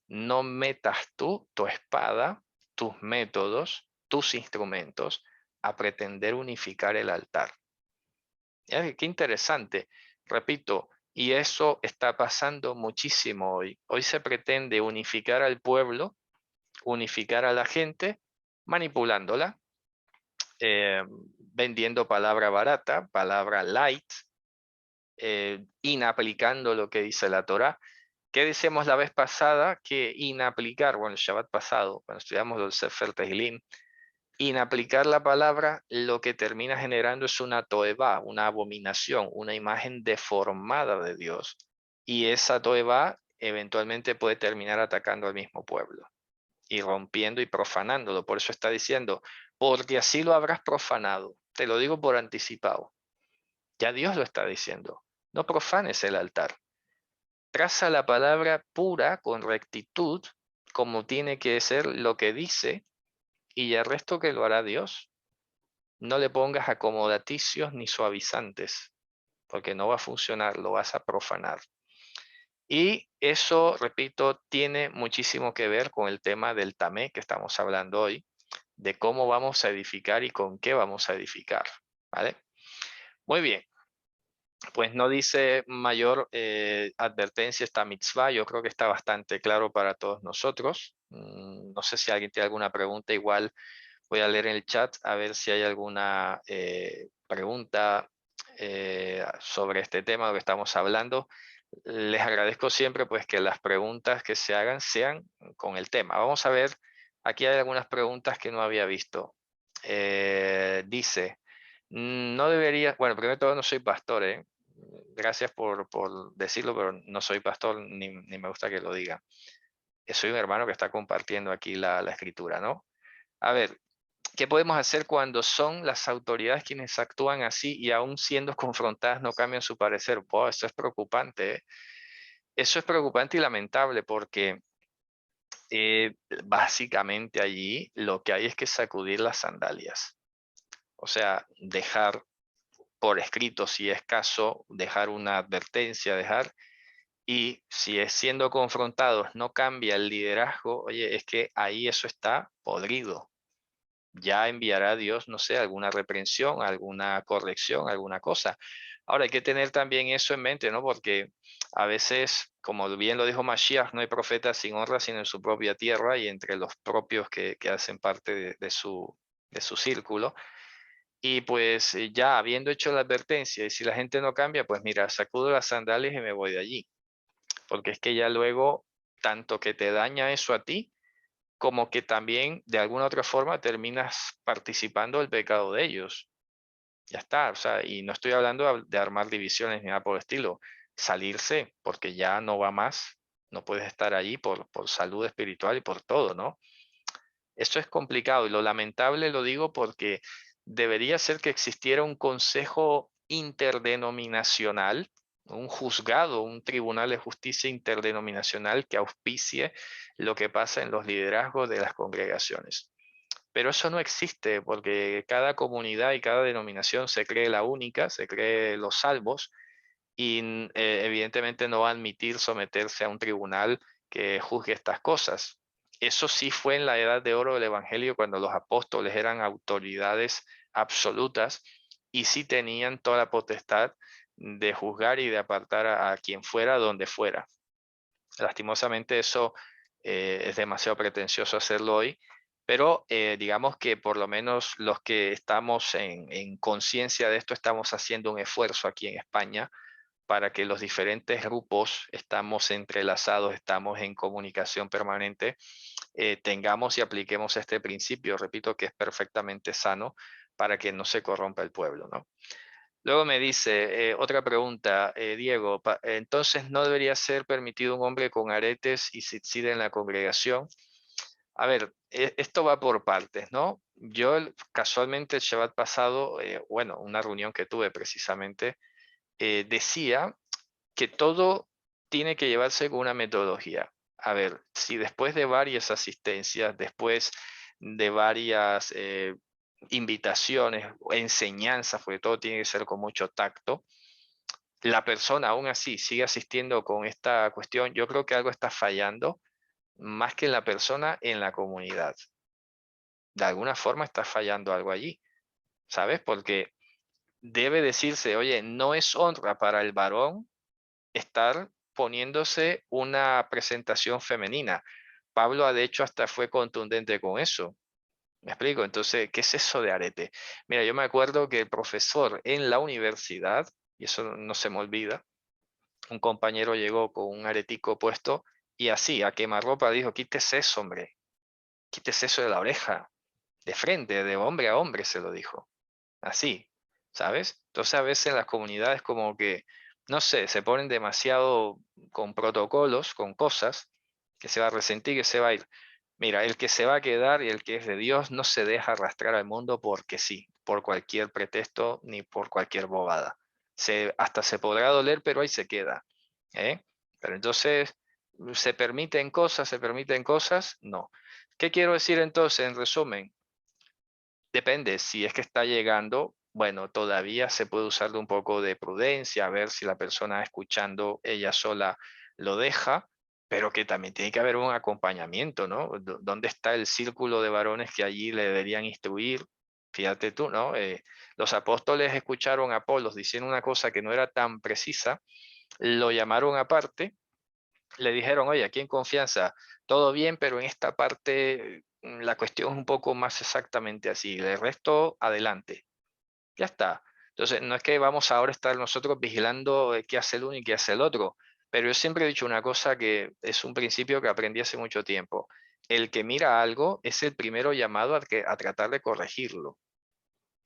No metas tú tu espada, tus métodos, tus instrumentos a pretender unificar el altar. Qué interesante. Repito, y eso está pasando muchísimo hoy. Hoy se pretende unificar al pueblo, unificar a la gente, manipulándola, vendiendo palabra barata, palabra light, inaplicando lo que dice la Torá. ¿Qué decíamos la vez pasada? Que inaplicar, bueno, el Shabbat pasado, cuando estudiamos el Sefer Tehilim, inaplicar la palabra, lo que termina generando es una toeva, una abominación, una imagen deformada de Dios. Y esa toeva eventualmente puede terminar atacando al mismo pueblo y rompiendo y profanándolo. Por eso está diciendo, porque así lo habrás profanado. Te lo digo por anticipado. Ya Dios lo está diciendo. No profanes el altar. Traza la palabra pura con rectitud, como tiene que ser lo que dice, y el resto que lo hará Dios. No le pongas acomodaticios ni suavizantes, porque no va a funcionar, lo vas a profanar. Y eso, repito, tiene muchísimo que ver con el tema del tamé que estamos hablando hoy, de cómo vamos a edificar y con qué vamos a edificar, ¿vale? Muy bien, pues no dice mayor advertencia esta mitzvah, yo creo que está bastante claro para todos nosotros. No sé si alguien tiene alguna pregunta, igual voy a leer en el chat a ver si hay alguna pregunta sobre este tema de lo que estamos hablando. Les agradezco siempre pues que las preguntas que se hagan sean con el tema. Vamos a ver, aquí hay algunas preguntas que no había visto. Dice, no debería, bueno, primero de todo no soy pastor, ¿eh? Gracias por decirlo, pero no soy pastor ni me gusta que lo diga. Soy un hermano que está compartiendo aquí la escritura, ¿no? A ver, ¿qué podemos hacer cuando son las autoridades quienes actúan así y aún siendo confrontadas no cambian su parecer? Wow, eso es preocupante, ¿eh? Eso es preocupante y lamentable porque básicamente allí lo que hay es que sacudir las sandalias. O sea, dejar por escrito, si es caso, dejar una advertencia, y si es siendo confrontados no cambia el liderazgo, oye, es que ahí eso está podrido. Ya enviará Dios, no sé, alguna reprensión, alguna corrección, alguna cosa. Ahora hay que tener también eso en mente, ¿no? Porque a veces, como bien lo dijo Mashiach, no hay profeta sin honra, sino en su propia tierra y entre los propios que hacen parte de su círculo. Y pues ya habiendo hecho la advertencia, y si la gente no cambia, pues mira, sacudo las sandalias y me voy de allí. Porque es que ya luego, tanto que te daña eso a ti, como que también de alguna otra forma terminas participando del pecado de ellos. Ya está, o sea, y no estoy hablando de armar divisiones ni nada por el estilo, salirse porque ya no va más, no puedes estar allí por salud espiritual y por todo, ¿no? Esto es complicado y lo lamentable lo digo porque debería ser que existiera un consejo interdenominacional, un juzgado, un tribunal de justicia interdenominacional que auspicie lo que pasa en los liderazgos de las congregaciones. Pero eso no existe porque cada comunidad y cada denominación se cree la única, se cree los salvos y evidentemente no va a admitir someterse a un tribunal que juzgue estas cosas. Eso sí fue en la edad de oro del Evangelio cuando los apóstoles eran autoridades absolutas y sí tenían toda la potestad de juzgar y de apartar a quien fuera donde fuera. Lastimosamente eso es demasiado pretencioso hacerlo hoy, pero digamos que por lo menos los que estamos en conciencia de esto estamos haciendo un esfuerzo aquí en España para que los diferentes grupos estamos entrelazados, estamos en comunicación permanente, tengamos y apliquemos este principio, repito, que es perfectamente sano para que no se corrompa el pueblo, ¿no? Luego me dice, otra pregunta, Diego, entonces no debería ser permitido un hombre con aretes y tzitzit en la congregación. A ver, esto va por partes, ¿no? Yo casualmente el Shabbat pasado, bueno, una reunión que tuve precisamente, decía que todo tiene que llevarse con una metodología. A ver, si después de varias asistencias, después de varias invitaciones, enseñanzas, porque todo tiene que ser con mucho tacto, la persona aún así sigue asistiendo con esta cuestión, yo creo que algo está fallando, más que en la persona, en la comunidad. De alguna forma está fallando algo allí, ¿sabes? Porque debe decirse, oye, no es honra para el varón estar poniéndose una presentación femenina. Pablo, de hecho, hasta fue contundente con eso. ¿Me explico? Entonces, ¿qué es eso de arete? Mira, yo me acuerdo que el profesor en la universidad, y eso no se me olvida, un compañero llegó con un aretico puesto y así, a quemarropa, dijo, quítese eso, hombre, quítese eso de la oreja, de frente, de hombre a hombre, se lo dijo. Así, ¿sabes? Entonces, a veces en las comunidades como que no sé, se ponen demasiado con protocolos, con cosas, que se va a resentir, que se va a ir. Mira, el que se va a quedar y el que es de Dios no se deja arrastrar al mundo porque sí, por cualquier pretexto ni por cualquier bobada. Hasta se podrá doler, pero ahí se queda. ¿Eh? Pero entonces, ¿se permiten cosas? No. ¿Qué quiero decir entonces en resumen? Depende, si es que está llegando, bueno, todavía se puede usar de un poco de prudencia, a ver si la persona escuchando ella sola lo deja, pero que también tiene que haber un acompañamiento, ¿no? ¿Dónde está el círculo de varones que allí le deberían instruir? Fíjate tú, ¿no? Los apóstoles escucharon a Apolos diciendo una cosa que no era tan precisa, lo llamaron aparte, le dijeron, oye, aquí en confianza, todo bien, pero en esta parte la cuestión es un poco más exactamente así. El resto, adelante. Ya está. Entonces, no es que vamos ahora a estar nosotros vigilando qué hace el uno y qué hace el otro, pero yo siempre he dicho una cosa que es un principio que aprendí hace mucho tiempo. El que mira algo es el primero llamado a tratar de corregirlo,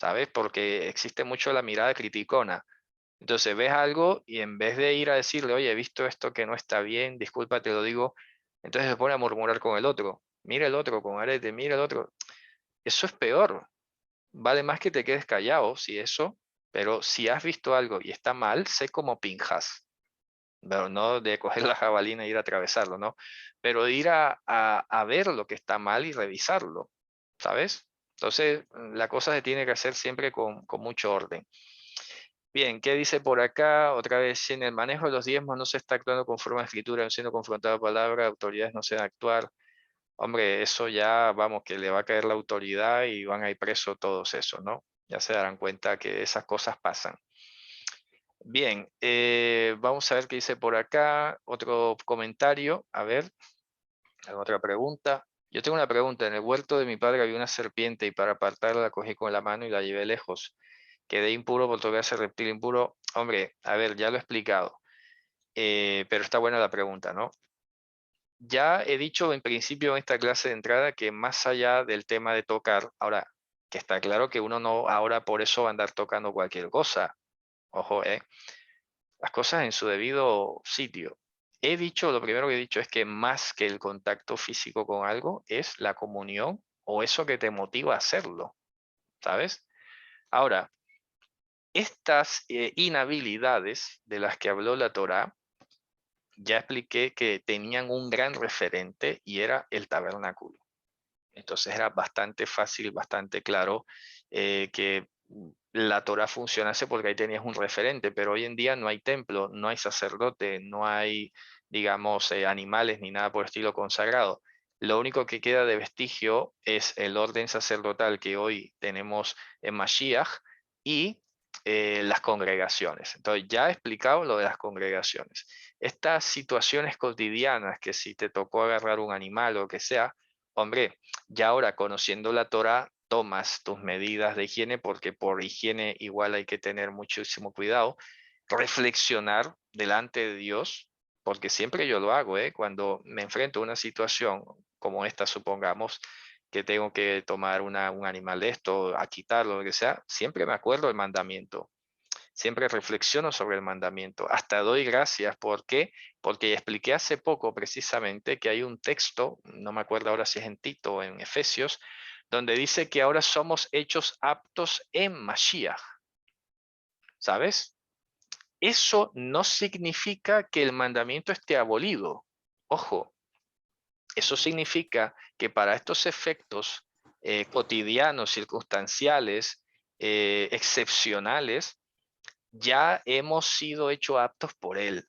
¿sabes? Porque existe mucho la mirada criticona. Entonces ves algo y en vez de ir a decirle, oye, he visto esto que no está bien, disculpa, te lo digo, entonces se pone a murmurar con el otro. Mira el otro con arete, mira el otro. Eso es peor. Vale más que te quedes callado si eso, pero si has visto algo y está mal, sé como Pinjas. Pero no de coger la jabalina e ir a atravesarlo, ¿no? Pero de ir a ver lo que está mal y revisarlo, ¿sabes? Entonces, la cosa se tiene que hacer siempre con mucho orden. Bien, ¿qué dice por acá? Otra vez, si en el manejo de los diezmos no se está actuando conforme a la escritura, siendo confrontado a palabra, autoridades no se van a actuar. Hombre, eso ya, vamos, que le va a caer la autoridad y van a ir presos todos esos, ¿no? Ya se darán cuenta que esas cosas pasan. Bien, vamos a ver qué dice por acá. Otro comentario, a ver, otra pregunta. Yo tengo una pregunta. En el huerto de mi padre había una serpiente y para apartarla la cogí con la mano y la llevé lejos. Quedé impuro por tocar ese reptil impuro. Hombre, a ver, ya lo he explicado, pero está buena la pregunta, ¿no? Ya he dicho en principio en esta clase de entrada que más allá del tema de tocar, ahora, que está claro que uno no ahora por eso va a andar tocando cualquier cosa. Ojo, las cosas en su debido sitio. He dicho, lo primero que he dicho es que más que el contacto físico con algo es la comunión o eso que te motiva a hacerlo, ¿sabes? Ahora, estas inhabilidades de las que habló la Torá, ya expliqué que tenían un gran referente y era el tabernáculo. Entonces era bastante fácil, bastante claro que la Torá funcionase porque ahí tenías un referente, pero hoy en día no hay templo, no hay sacerdote, no hay, digamos, animales ni nada por el estilo consagrado. Lo único que queda de vestigio es el orden sacerdotal que hoy tenemos en Mashiach y las congregaciones. Entonces ya he explicado lo de las congregaciones. Estas situaciones cotidianas que si te tocó agarrar un animal o que sea, hombre, ya ahora conociendo la Torah, tomas tus medidas de higiene porque por higiene igual hay que tener muchísimo cuidado, reflexionar delante de Dios, porque siempre yo lo hago, cuando me enfrento a una situación como esta, supongamos que tengo que tomar un animal de esto, a quitarlo, lo que sea, siempre me acuerdo del mandamiento. Siempre reflexiono sobre el mandamiento, hasta doy gracias. ¿Por qué? Porque expliqué hace poco precisamente que hay un texto, no me acuerdo ahora si es en Tito o en Efesios, donde dice que ahora somos hechos aptos en Mashiach, ¿sabes? Eso no significa que el mandamiento esté abolido. Ojo, eso significa que para estos efectos cotidianos, circunstanciales, excepcionales, ya hemos sido hechos aptos por Él,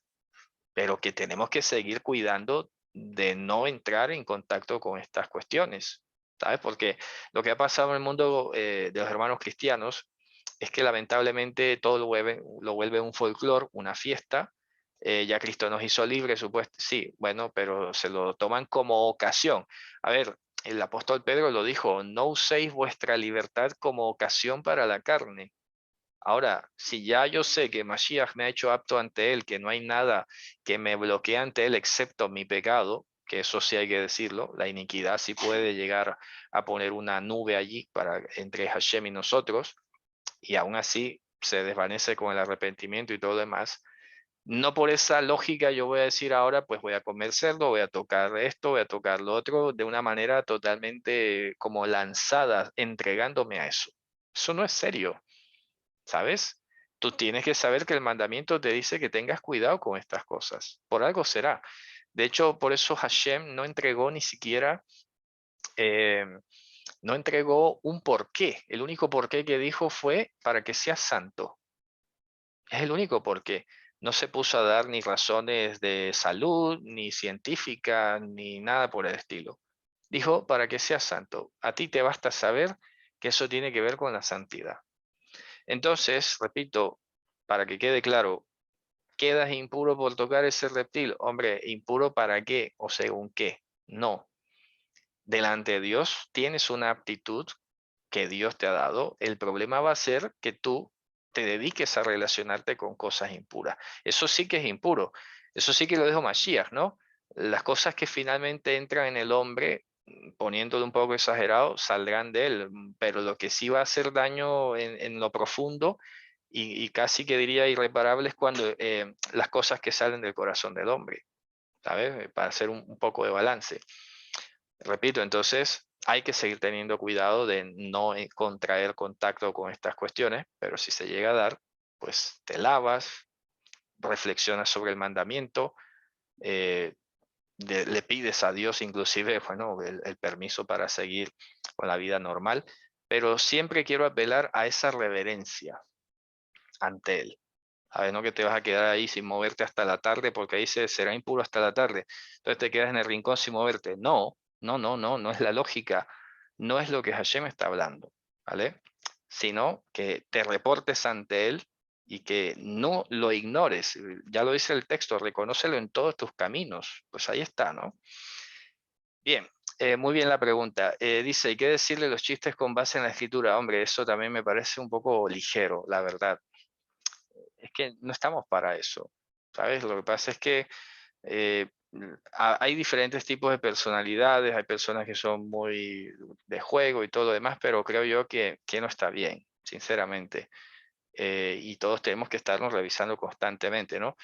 pero que tenemos que seguir cuidando de no entrar en contacto con estas cuestiones, ¿sabes? Porque lo que ha pasado en el mundo de los hermanos cristianos es que lamentablemente todo lo vuelve un folclore, una fiesta. Ya Cristo nos hizo libres, supuesto, sí, bueno, pero se lo toman como ocasión. A ver, el apóstol Pedro lo dijo, no uséis vuestra libertad como ocasión para la carne. Ahora, si ya yo sé que Mashiach me ha hecho apto ante él, que no hay nada que me bloquee ante él excepto mi pecado, que eso sí hay que decirlo, la iniquidad sí puede llegar a poner una nube allí entre Hashem y nosotros, y aún así se desvanece con el arrepentimiento y todo lo demás. No por esa lógica yo voy a decir ahora, pues voy a comer cerdo, voy a tocar esto, voy a tocar lo otro, de una manera totalmente como lanzada, entregándome a eso. Eso no es serio, ¿sabes? Tú tienes que saber que el mandamiento te dice que tengas cuidado con estas cosas. Por algo será. De hecho, por eso Hashem no entregó ni siquiera, eh, no entregó un porqué. El único porqué que dijo fue para que seas santo. Es el único porqué. No se puso a dar ni razones de salud, ni científicas, ni nada por el estilo. Dijo, para que seas santo. A ti te basta saber que eso tiene que ver con la santidad. Entonces, repito, para que quede claro, ¿quedas impuro por tocar ese reptil? Hombre, ¿impuro para qué o según qué? No. Delante de Dios tienes una aptitud que Dios te ha dado. El problema va a ser que tú te dediques a relacionarte con cosas impuras. Eso sí que es impuro. Eso sí que lo dijo Mashiach, ¿no? Las cosas que finalmente entran en el hombre, poniéndolo un poco exagerado, saldrán de él. Pero lo que sí va a hacer daño en lo profundo y casi que diría irreparable es cuando las cosas que salen del corazón del hombre, ¿sabes? Para hacer un poco de balance. Repito, entonces hay que seguir teniendo cuidado de no contraer contacto con estas cuestiones, pero si se llega a dar, pues te lavas, reflexionas sobre el mandamiento, eh, le pides a Dios inclusive, bueno, el permiso para seguir con la vida normal, pero siempre quiero apelar a esa reverencia ante Él. A ver, no que te vas a quedar ahí sin moverte hasta la tarde porque dice será impuro hasta la tarde. Entonces te quedas en el rincón sin moverte. No, no, no, no, no es la lógica. No es lo que Hashem está hablando, ¿vale? Sino que te reportes ante Él y que no lo ignores. Ya lo dice el texto, reconócelo en todos tus caminos. Pues ahí está, ¿no? Bien, muy bien la pregunta. Dice, ¿y qué decirle los chistes con base en la escritura? Hombre, eso también me parece un poco ligero, la verdad. Es que no estamos para eso, ¿sabes? Lo que pasa es que eh, hay diferentes tipos de personalidades, hay personas que son muy de juego y todo lo demás, pero creo yo que no está bien, sinceramente. Y todos tenemos que estarnos revisando constantemente, ¿no?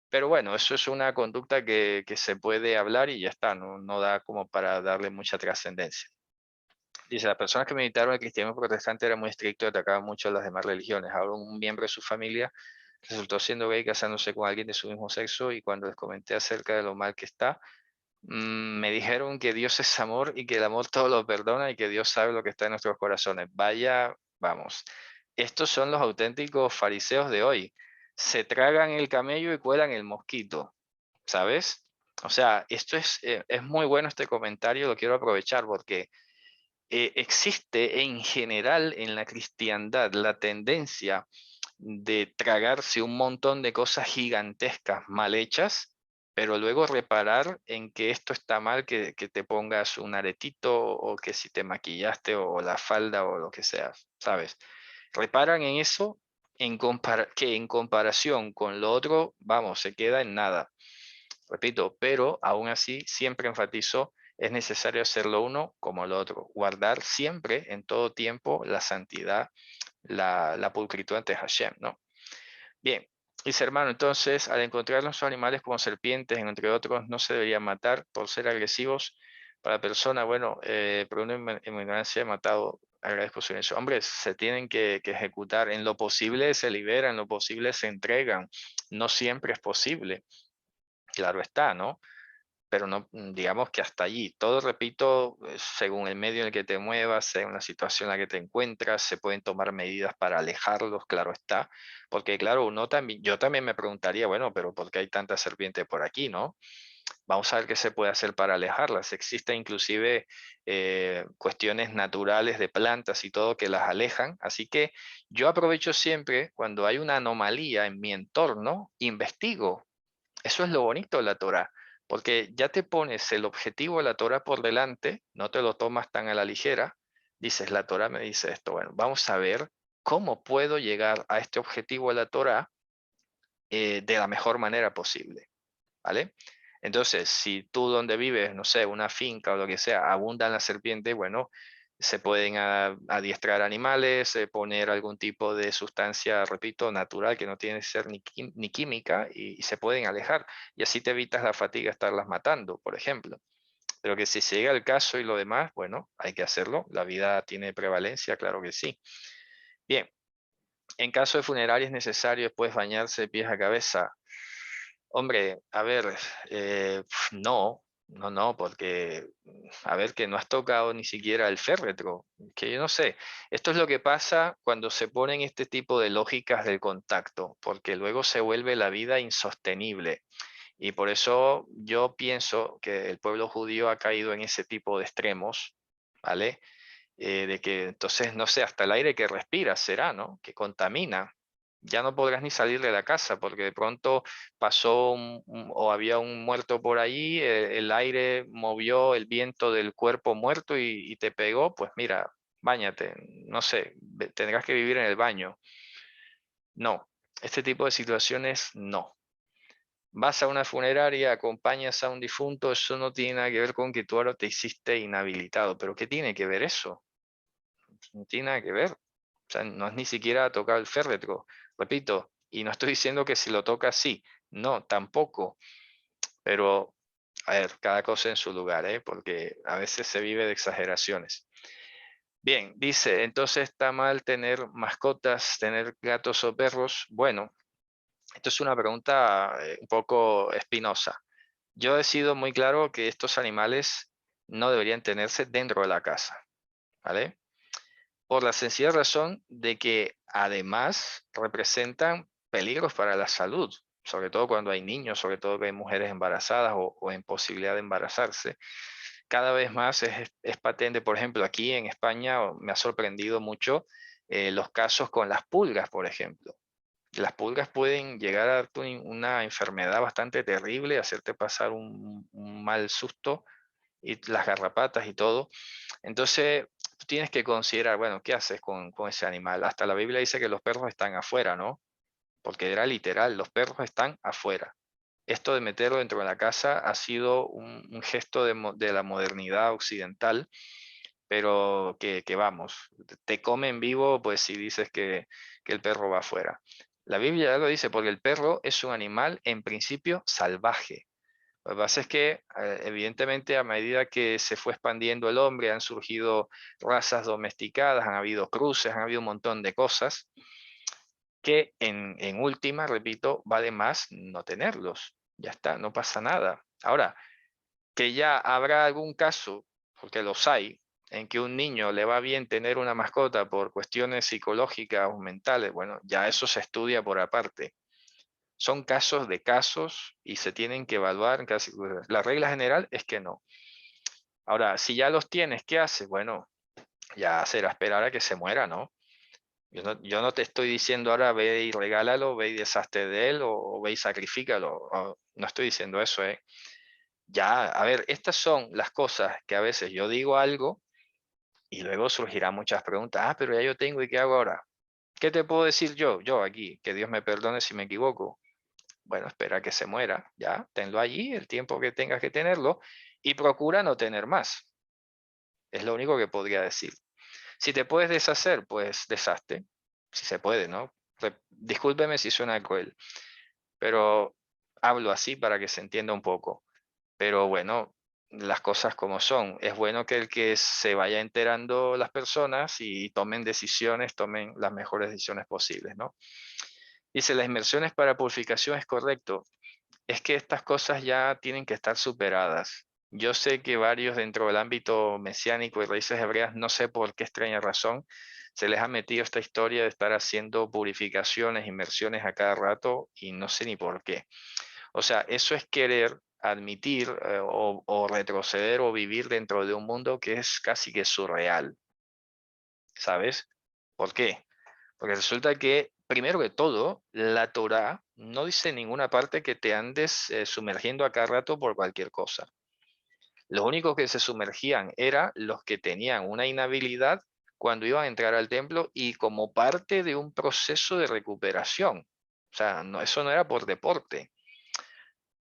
Pero bueno, eso es una conducta que se puede hablar y ya está, no, no da como para darle mucha trascendencia. Dice, las personas que meditaron el cristianismo protestante era muy estricto y atacaban mucho a las demás religiones. Ahora un miembro de su familia resultó siendo gay casándose con alguien de su mismo sexo y cuando les comenté acerca de lo mal que está, me dijeron que Dios es amor y que el amor todo lo perdona y que Dios sabe lo que está en nuestros corazones. Vaya, vamos. Estos son los auténticos fariseos de hoy. Se tragan el camello y cuelan el mosquito, ¿sabes? O sea, esto es muy bueno este comentario, lo quiero aprovechar porque existe en general en la cristiandad la tendencia de tragarse un montón de cosas gigantescas mal hechas, pero luego reparar en que esto está mal, que te pongas un aretito o que si te maquillaste o la falda o lo que sea, ¿sabes? Reparan en eso que en comparación con lo otro, vamos, se queda en nada. Repito, pero aún así siempre enfatizo, es necesario hacer lo uno como lo otro, guardar siempre en todo tiempo la santidad, la pulcritud ante Hashem, ¿no? Bien, dice hermano, entonces al encontrar los animales como serpientes, entre otros, no se deberían matar por ser agresivos para la persona. Bueno, por una ignorancia he matado, agradezco su silencio. Hombre, se tienen que ejecutar, en lo posible se liberan, en lo posible se entregan, no siempre es posible, claro está, ¿no? Pero no, digamos que hasta allí. Todo, repito, según el medio en el que te muevas, según la situación en la que te encuentras, se pueden tomar medidas para alejarlos, claro está. Porque claro, uno también, yo también me preguntaría, bueno, pero ¿por qué hay tanta serpiente por aquí, no? Vamos a ver qué se puede hacer para alejarlas. Existen inclusive cuestiones naturales de plantas y todo que las alejan. Así que yo aprovecho siempre cuando hay una anomalía en mi entorno, investigo. Eso es lo bonito de la Torah, porque ya te pones el objetivo de la Torah por delante, no te lo tomas tan a la ligera, dices, la Torah me dice esto, bueno, vamos a ver cómo puedo llegar a este objetivo de la Torah de la mejor manera posible, ¿vale? Entonces, si tú donde vives, no sé, una finca o lo que sea, abundan las serpientes, bueno, Se pueden adiestrar animales, poner algún tipo de sustancia, repito, natural, que no tiene que ser ni química, y se pueden alejar. Y así te evitas la fatiga de estarlas matando, por ejemplo. Pero que si se llega el caso y lo demás, bueno, hay que hacerlo. La vida tiene prevalencia, claro que sí. Bien, en caso de funeraria es necesario después bañarse de pies a cabeza. Hombre, a ver, no, no, porque, a ver, que no has tocado ni siquiera el féretro, que yo no sé. Esto es lo que pasa cuando se ponen este tipo de lógicas del contacto, porque luego se vuelve la vida insostenible. Y por eso yo pienso que el pueblo judío ha caído en ese tipo de extremos, ¿vale? De que entonces, no sé, hasta el aire que respiras será, ¿no? Que contamina. Ya no podrás ni salir de la casa porque de pronto pasó o había un muerto por allí, el aire movió el viento del cuerpo muerto y te pegó, pues mira, báñate, no sé, tendrás que vivir en el baño. No, este tipo de situaciones no. Vas a una funeraria, acompañas a un difunto, eso no tiene nada que ver con que tú ahora te hiciste inhabilitado. ¿Pero qué tiene que ver eso? No tiene nada que ver. O sea, no es ni siquiera tocar el féretro. Repito, y no estoy diciendo que si lo toca sí. No, tampoco. Pero, a ver, cada cosa en su lugar, ¿eh? Porque a veces se vive de exageraciones. Bien, dice, entonces está mal tener mascotas, tener gatos o perros. Bueno, esto es una pregunta un poco espinosa. Yo he sido muy claro que estos animales no deberían tenerse dentro de la casa, ¿vale? Por la sencilla razón de que además representan peligros para la salud, sobre todo cuando hay niños, sobre todo que hay mujeres embarazadas o en posibilidad de embarazarse. Cada vez más es patente, por ejemplo, aquí en España me ha sorprendido mucho los casos con las pulgas, por ejemplo. Las pulgas pueden llegar a darte una enfermedad bastante terrible, hacerte pasar un mal susto, y las garrapatas y todo. Entonces, tú tienes que considerar, bueno, ¿qué haces con ese animal? Hasta la Biblia dice que los perros están afuera, ¿no? Porque era literal, los perros están afuera. Esto de meterlo dentro de la casa ha sido un gesto de la modernidad occidental, pero que vamos, te comen vivo, pues si dices que el perro va afuera. La Biblia ya lo dice, porque el perro es un animal en principio salvaje. Lo que pasa es que, evidentemente, a medida que se fue expandiendo el hombre, han surgido razas domesticadas, han habido cruces, han habido un montón de cosas que en última, repito, vale más no tenerlos. Ya está, no pasa nada. Ahora, que ya habrá algún caso, porque los hay, en que un niño le va bien tener una mascota por cuestiones psicológicas o mentales, bueno, ya eso se estudia por aparte. Son casos de casos y se tienen que evaluar. La regla general es que no. Ahora, si ya los tienes, ¿qué haces? Bueno, ya será esperar a que se muera, ¿no? Yo no te estoy diciendo ahora ve y regálalo, ve y deshazte de él o ve y sacrifícalo. No estoy diciendo eso, ¿eh? Ya, a ver, estas son las cosas que a veces yo digo algo y luego surgirán muchas preguntas. Ah, pero ya yo tengo, ¿y qué hago ahora? ¿Qué te puedo decir yo aquí? Que Dios me perdone si me equivoco. Bueno, espera que se muera, ya, tenlo allí el tiempo que tengas que tenerlo y procura no tener más. Es lo único que podría decir. Si te puedes deshacer, pues deshazte, si se puede, ¿no? Discúlpeme si suena cruel, pero hablo así para que se entienda un poco. Pero bueno, las cosas como son. Es bueno que el que se vaya enterando las personas y tomen decisiones, tomen las mejores decisiones posibles, ¿no? Dice, las inversiones para purificación es correcto. Es que estas cosas ya tienen que estar superadas. Yo sé que varios dentro del ámbito mesiánico y raíces hebreas, no sé por qué extraña razón, se les ha metido esta historia de estar haciendo purificaciones, inmersiones a cada rato y no sé ni por qué. O sea, eso es querer admitir o retroceder o vivir dentro de un mundo que es casi que surreal, ¿sabes? ¿Por qué? Porque resulta que, primero que todo, la Torá no dice en ninguna parte que te andes sumergiendo a cada rato por cualquier cosa. Los únicos que se sumergían eran los que tenían una inhabilidad cuando iban a entrar al templo y como parte de un proceso de recuperación. O sea, no, eso no era por deporte.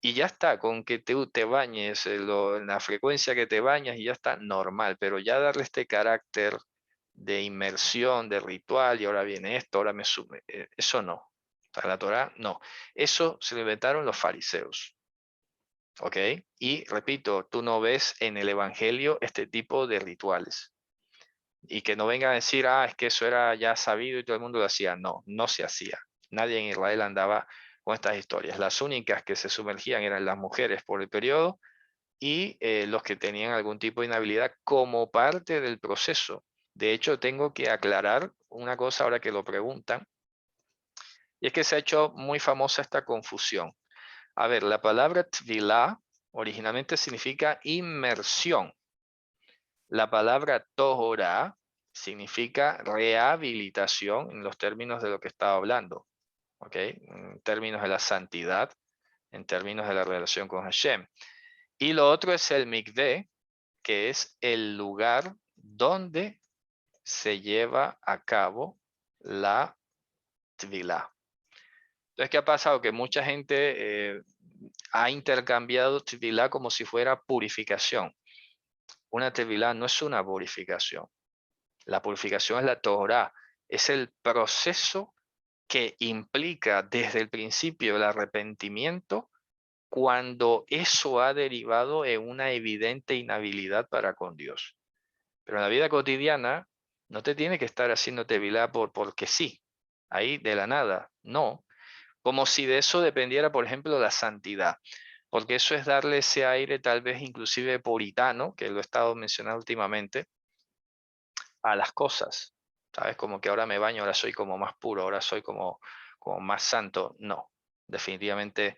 Y ya está, con que te bañes, en la frecuencia que te bañas y ya está normal, pero ya darle este carácter de inmersión, de ritual, y ahora viene esto, ahora me sube, eso no. O sea, la Torá, no. Eso se lo inventaron los fariseos. ¿Ok? Y repito, tú no ves en el Evangelio este tipo de rituales. Y que no vengan a decir, ah, es que eso era ya sabido y todo el mundo lo hacía. No, no se hacía. Nadie en Israel andaba con estas historias. Las únicas que se sumergían eran las mujeres por el periodo y los que tenían algún tipo de inhabilidad como parte del proceso. De hecho, tengo que aclarar una cosa ahora que lo preguntan, y es que se ha hecho muy famosa esta confusión. A ver, la palabra tvilá originalmente significa inmersión. La palabra tohorá significa rehabilitación en los términos de lo que estaba hablando, ¿ok? En términos de la santidad, en términos de la relación con Hashem. Y lo otro es el mikveh, que es el lugar donde se lleva a cabo la tvilá. Entonces, ¿qué ha pasado? Que mucha gente ha intercambiado tvilá como si fuera purificación. Una tevilá no es una purificación. La purificación es la Torah. Es el proceso que implica desde el principio el arrepentimiento cuando eso ha derivado en una evidente inhabilidad para con Dios. Pero en la vida cotidiana no te tiene que estar haciendo tevilá porque sí, ahí de la nada, no. Como si de eso dependiera, por ejemplo, la santidad, porque eso es darle ese aire tal vez inclusive puritano, que lo he estado mencionando últimamente, a las cosas, ¿sabes? Como que ahora me baño, ahora soy como más puro, ahora soy como más santo. No, definitivamente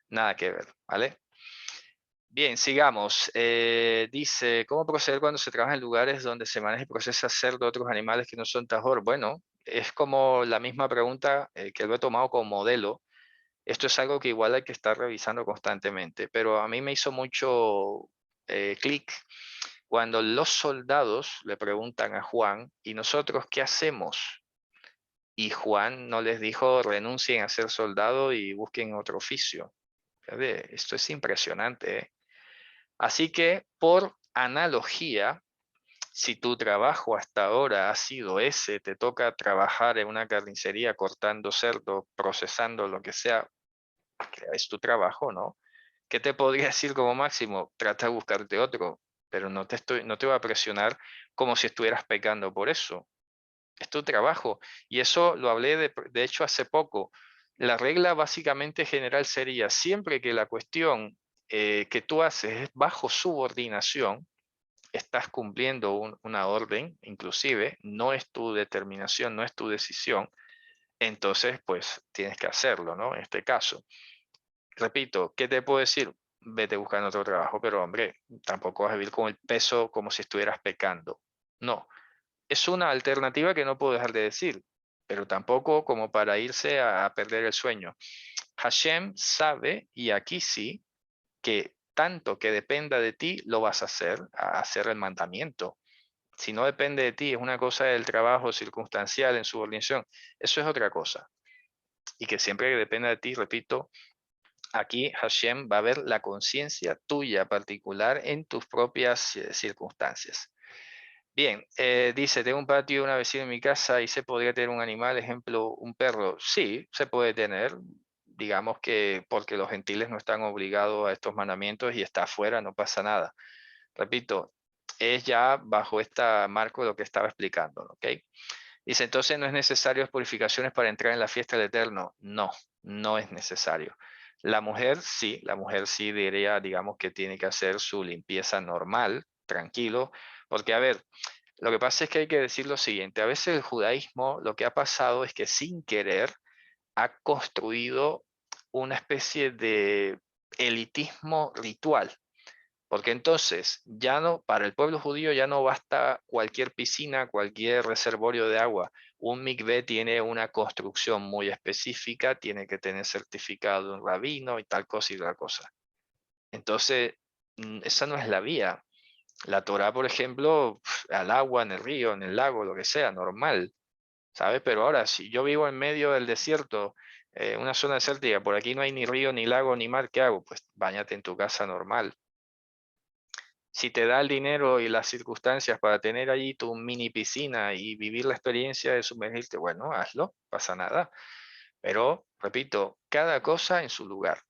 nada que ver, ¿vale? Bien, sigamos. Dice, ¿cómo proceder cuando se trabaja en lugares donde se maneja y procesa cerdo de otros animales que no son tajor? Bueno, es como la misma pregunta que lo he tomado como modelo. Esto es algo que igual hay que estar revisando constantemente, pero a mí me hizo mucho clic cuando los soldados le preguntan a Juan, ¿y nosotros qué hacemos? Y Juan no les dijo, renuncien a ser soldado y busquen otro oficio. Esto es impresionante, ¿eh? Así que, por analogía, si tu trabajo hasta ahora ha sido ese, te toca trabajar en una carnicería cortando cerdo, procesando lo que sea, es tu trabajo, ¿no? ¿Qué te podría decir como máximo? Trata de buscarte otro, pero no te voy a presionar como si estuvieras pecando por eso. Es tu trabajo. Y eso lo hablé de hecho hace poco. La regla básicamente general sería siempre que la cuestión que tú haces es bajo subordinación, estás cumpliendo una orden, inclusive, no es tu determinación, no es tu decisión, entonces pues tienes que hacerlo, ¿no? En este caso. Repito, ¿qué te puedo decir? Vete buscando otro trabajo, pero hombre, tampoco vas a vivir con el peso como si estuvieras pecando. No, es una alternativa que no puedo dejar de decir, pero tampoco como para irse a perder el sueño. Hashem sabe, y aquí sí, que tanto que dependa de ti, lo vas a hacer el mandamiento. Si no depende de ti, es una cosa del trabajo circunstancial en subordinación, eso es otra cosa. Y que siempre que dependa de ti, repito, aquí Hashem va a ver la conciencia tuya particular en tus propias circunstancias. Bien, dice, tengo un patio de una vecina en mi casa y se podría tener un animal, ejemplo, un perro. Sí, se puede tener, digamos que porque los gentiles no están obligados a estos mandamientos y está afuera, no pasa nada. Repito, es ya bajo este marco de lo que estaba explicando, ¿ok? Dice, entonces no es necesario purificaciones para entrar en la fiesta del Eterno. No, no es necesario. La mujer sí diría, digamos que tiene que hacer su limpieza normal, tranquilo, porque a ver, lo que pasa es que hay que decir lo siguiente, a veces el judaísmo lo que ha pasado es que sin querer ha construido una especie de elitismo ritual. Porque entonces ya no, para el pueblo judío ya no basta cualquier piscina, cualquier reservorio de agua. Un mikvé tiene una construcción muy específica, tiene que tener certificado de un rabino y tal cosa y tal cosa. Entonces, esa no es la vía. La Torá, por ejemplo, al agua, en el río, en el lago, lo que sea, normal, ¿sabes? Pero ahora, si yo vivo en medio del desierto una zona desértica, por aquí no hay ni río, ni lago, ni mar, ¿qué hago? Pues báñate en tu casa normal. Si te da el dinero y las circunstancias para tener allí tu mini piscina y vivir la experiencia de sumergirte, bueno, hazlo, pasa nada. Pero, repito, cada cosa en su lugar.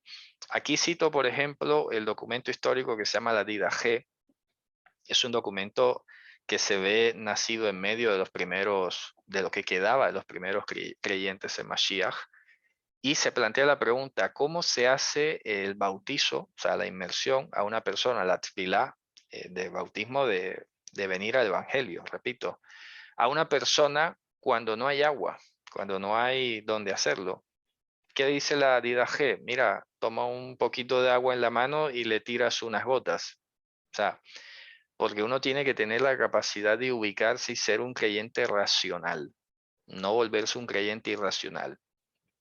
Aquí cito, por ejemplo, el documento histórico que se llama la Dida G. Es un documento que se ve nacido en medio de los primeros, de lo que quedaba de los primeros creyentes en Mashiach. Y se plantea la pregunta, ¿cómo se hace el bautizo, o sea, la inmersión a una persona, la tefilá de bautismo de venir al Evangelio, repito, a una persona cuando no hay agua, cuando no hay donde hacerlo? ¿Qué dice la Dida G? Mira, toma un poquito de agua en la mano y le tiras unas gotas. O sea, porque uno tiene que tener la capacidad de ubicarse y ser un creyente racional, no volverse un creyente irracional.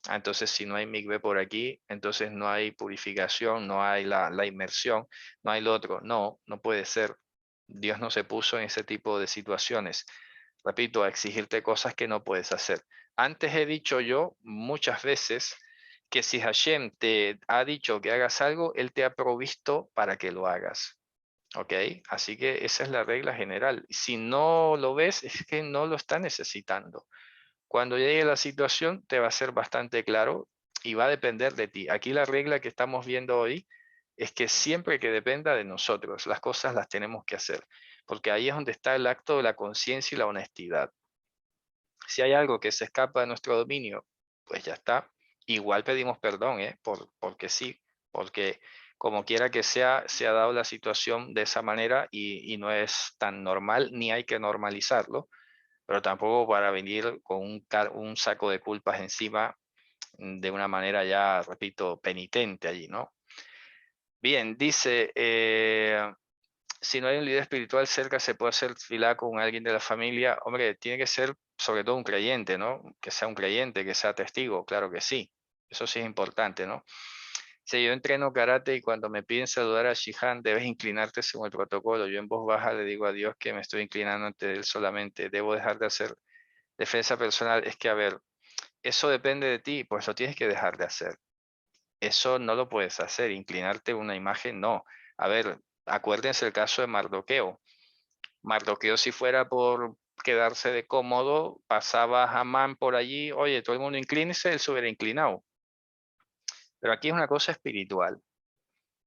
Entonces, si no hay migbe por aquí, entonces no hay purificación, no hay la inmersión, no hay lo otro. No, no puede ser. Dios no se puso en ese tipo de situaciones. Repito, a exigirte cosas que no puedes hacer. Antes he dicho yo muchas veces que si Hashem te ha dicho que hagas algo, Él te ha provisto para que lo hagas. ¿Ok? Así que esa es la regla general. Si no lo ves, es que no lo está necesitando. Cuando llegue la situación, te va a ser bastante claro y va a depender de ti. Aquí la regla que estamos viendo hoy es que siempre que dependa de nosotros, las cosas las tenemos que hacer, porque ahí es donde está el acto de la conciencia y la honestidad. Si hay algo que se escapa de nuestro dominio, pues ya está. Igual pedimos perdón, porque sí, porque como quiera que sea, se ha dado la situación de esa manera y no es tan normal, ni hay que normalizarlo, pero tampoco para venir con un saco de culpas encima de una manera ya, repito, penitente allí, ¿no? Bien, dice, si no hay un líder espiritual cerca, se puede hacer fila con alguien de la familia. Hombre, tiene que ser sobre todo un creyente, ¿no? Que sea un creyente, que sea testigo, claro que sí. Eso sí es importante, ¿no? Si yo entreno karate y cuando me piden saludar a Shihan, debes inclinarte según el protocolo. Yo en voz baja le digo a Dios que me estoy inclinando ante él solamente. Debo dejar de hacer defensa personal. Es que, a ver, eso depende de ti, pues lo tienes que dejar de hacer. Eso no lo puedes hacer, inclinarte una imagen, no. A ver, acuérdense el caso de Mardoqueo. Mardoqueo, si fuera por quedarse de cómodo, pasaba Hamán por allí, oye, todo el mundo inclínese, él se hubiera inclinado. Pero aquí es una cosa espiritual,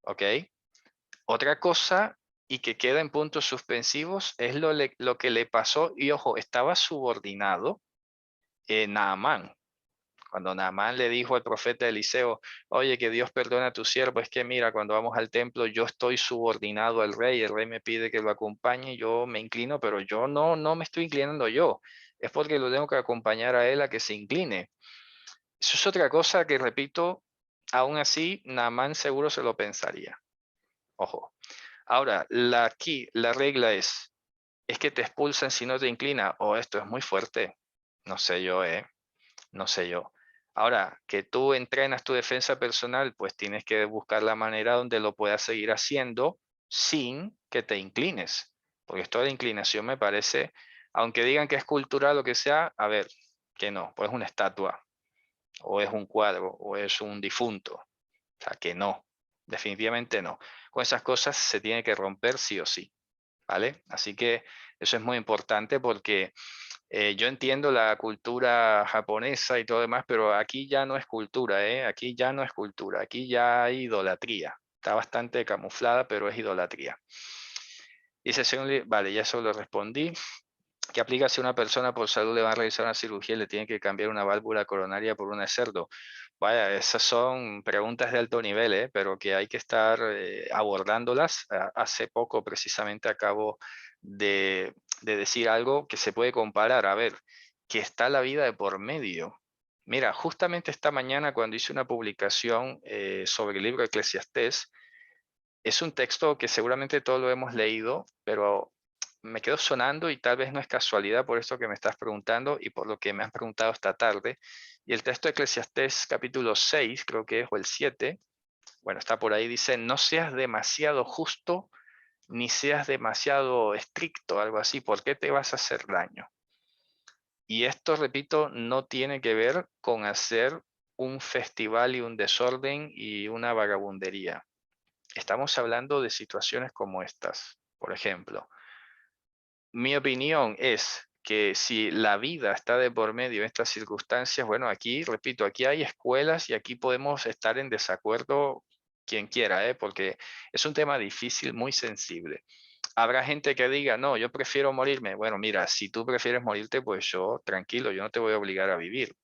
¿ok? Otra cosa, y que queda en puntos suspensivos, es lo que le pasó, y ojo, estaba subordinado Naamán. Cuando Naamán le dijo al profeta Eliseo, oye, que Dios perdone a tu siervo, es que mira, cuando vamos al templo yo estoy subordinado al rey, el rey me pide que lo acompañe, yo me inclino, pero yo no me estoy inclinando yo, es porque lo tengo que acompañar a él a que se incline. Eso es otra cosa que, repito, aún así, Naamán seguro se lo pensaría. Ojo. Ahora, aquí la regla es que te expulsan si no te inclina, o esto es muy fuerte. No sé yo, no sé yo. Ahora, que tú entrenas tu defensa personal, pues tienes que buscar la manera donde lo puedas seguir haciendo sin que te inclines. Porque esto de inclinación me parece, aunque digan que es cultural o que sea, a ver, que no, pues es una estatua, o es un cuadro, o es un difunto. O sea, que no, definitivamente no. Con esas cosas se tiene que romper sí o sí, ¿vale? Así que eso es muy importante porque yo entiendo la cultura japonesa y todo demás, pero aquí ya no es cultura, ¿eh? Aquí ya no es cultura, aquí ya hay idolatría. Está bastante camuflada, pero es idolatría. Dice, vale, ya eso lo respondí. ¿Qué aplica si una persona por salud le va a realizar una cirugía y le tiene que cambiar una válvula coronaria por una de cerdo? Vaya, esas son preguntas de alto nivel, pero que hay que estar abordándolas. Hace poco precisamente acabo de decir algo que se puede comparar. A ver, que está la vida de por medio. Mira, justamente esta mañana cuando hice una publicación sobre el libro de Eclesiastés, es un texto que seguramente todos lo hemos leído, pero me quedó sonando y tal vez no es casualidad por esto que me estás preguntando y por lo que me has preguntado esta tarde. Y el texto de Eclesiastés capítulo 6, creo que es, o el 7, bueno, está por ahí, dice, no seas demasiado justo ni seas demasiado estricto, algo así, ¿por qué te vas a hacer daño? Y esto, repito, no tiene que ver con hacer un festival y un desorden y una vagabundería. Estamos hablando de situaciones como estas. Por ejemplo, mi opinión es que si la vida está de por medio en estas circunstancias, bueno, aquí, repito, aquí hay escuelas y aquí podemos estar en desacuerdo quien quiera, porque es un tema difícil, muy sensible. Habrá gente que diga, no, yo prefiero morirme. Bueno, mira, si tú prefieres morirte, pues yo, tranquilo, yo no te voy a obligar a vivir.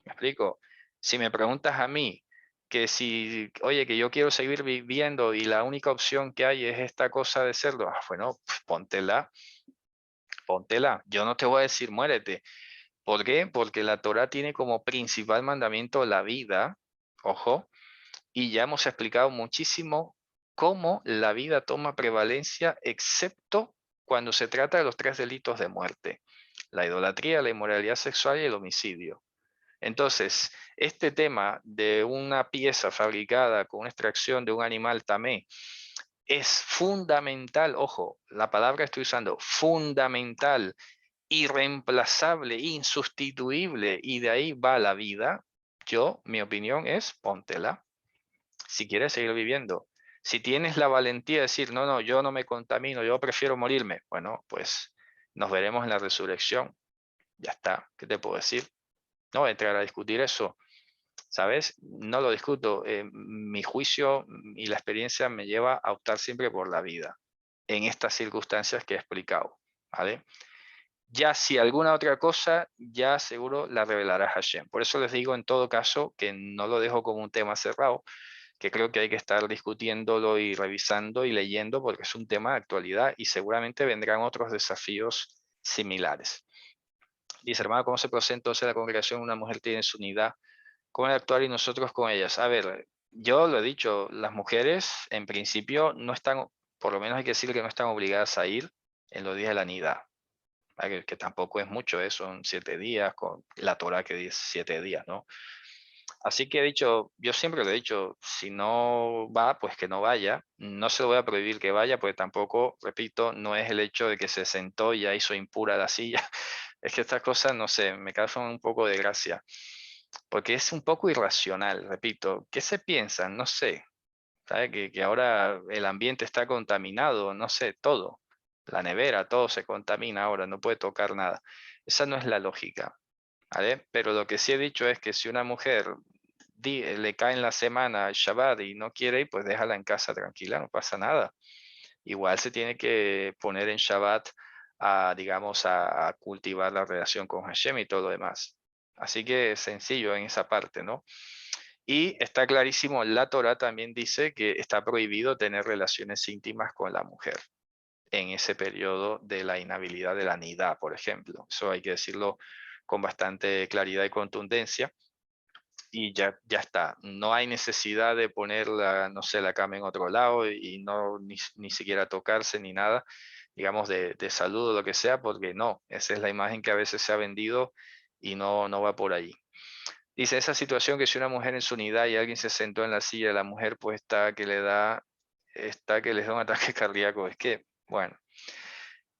¿Me explico? Si me preguntas a mí que si, oye, que yo quiero seguir viviendo y la única opción que hay es esta cosa de cerdo, bueno, pues póntela, póntela. Yo no te voy a decir muérete. ¿Por qué? Porque la Torah tiene como principal mandamiento la vida, ojo, y ya hemos explicado muchísimo cómo la vida toma prevalencia, excepto cuando se trata de los 3 delitos de muerte: la idolatría, la inmoralidad sexual y el homicidio. Entonces, este tema de una pieza fabricada con una extracción de un animal tamé es fundamental, ojo, la palabra que estoy usando, fundamental, irreemplazable, insustituible, y de ahí va la vida. Mi opinión es, póntela si quieres seguir viviendo. Si tienes la valentía de decir, no, no, yo no me contamino, yo prefiero morirme, bueno, pues nos veremos en la resurrección. Ya está, ¿qué te puedo decir? No voy a entrar a discutir eso, ¿sabes? No lo discuto. Mi juicio y la experiencia me lleva a optar siempre por la vida en estas circunstancias que he explicado, ¿vale? Ya si alguna otra cosa, ya seguro la revelará Hashem. Por eso les digo en todo caso que no lo dejo como un tema cerrado, que creo que hay que estar discutiéndolo y revisando y leyendo porque es un tema de actualidad y seguramente vendrán otros desafíos similares. Dice, hermano, ¿cómo se procede entonces la congregación? Una mujer tiene su unidad. ¿Cómo actuar y nosotros con ellas? A ver, yo lo he dicho, las mujeres en principio no están, por lo menos hay que decir que no están obligadas a ir en los días de la nidá, que tampoco es mucho, son 7 días, con la Torah que dice 7 días, ¿no? Así que he dicho, yo siempre lo he dicho, si no va, pues que no vaya. No se lo voy a prohibir que vaya, porque tampoco, repito, no es el hecho de que se sentó y ya hizo impura la silla. Es que estas cosas, no sé, me causan un poco de gracia, porque es un poco irracional, repito. ¿Qué se piensan? No sé. ¿Sabe? Que ahora el ambiente está contaminado, no sé, todo. La nevera, todo se contamina ahora, no puede tocar nada. Esa no es la lógica, ¿vale? Pero lo que sí he dicho es que si una mujer le cae en la semana el Shabbat y no quiere ir, pues déjala en casa tranquila, no pasa nada. Igual se tiene que poner en Shabbat a, digamos, a cultivar la relación con Hashem y todo lo demás. Así que sencillo en esa parte, ¿no? Y está clarísimo, la Torah también dice que está prohibido tener relaciones íntimas con la mujer en ese periodo de la inhabilidad de la nidá, por ejemplo. Eso hay que decirlo con bastante claridad y contundencia. Y ya está. No hay necesidad de poner la, no sé, la cama en otro lado y no ni siquiera tocarse ni nada, digamos, de salud o lo que sea, porque no, esa es la imagen que a veces se ha vendido y no va por ahí. Dice, esa situación que si una mujer en su unidad y alguien se sentó en la silla de la mujer, pues está que les da un ataque cardíaco. Es que, bueno,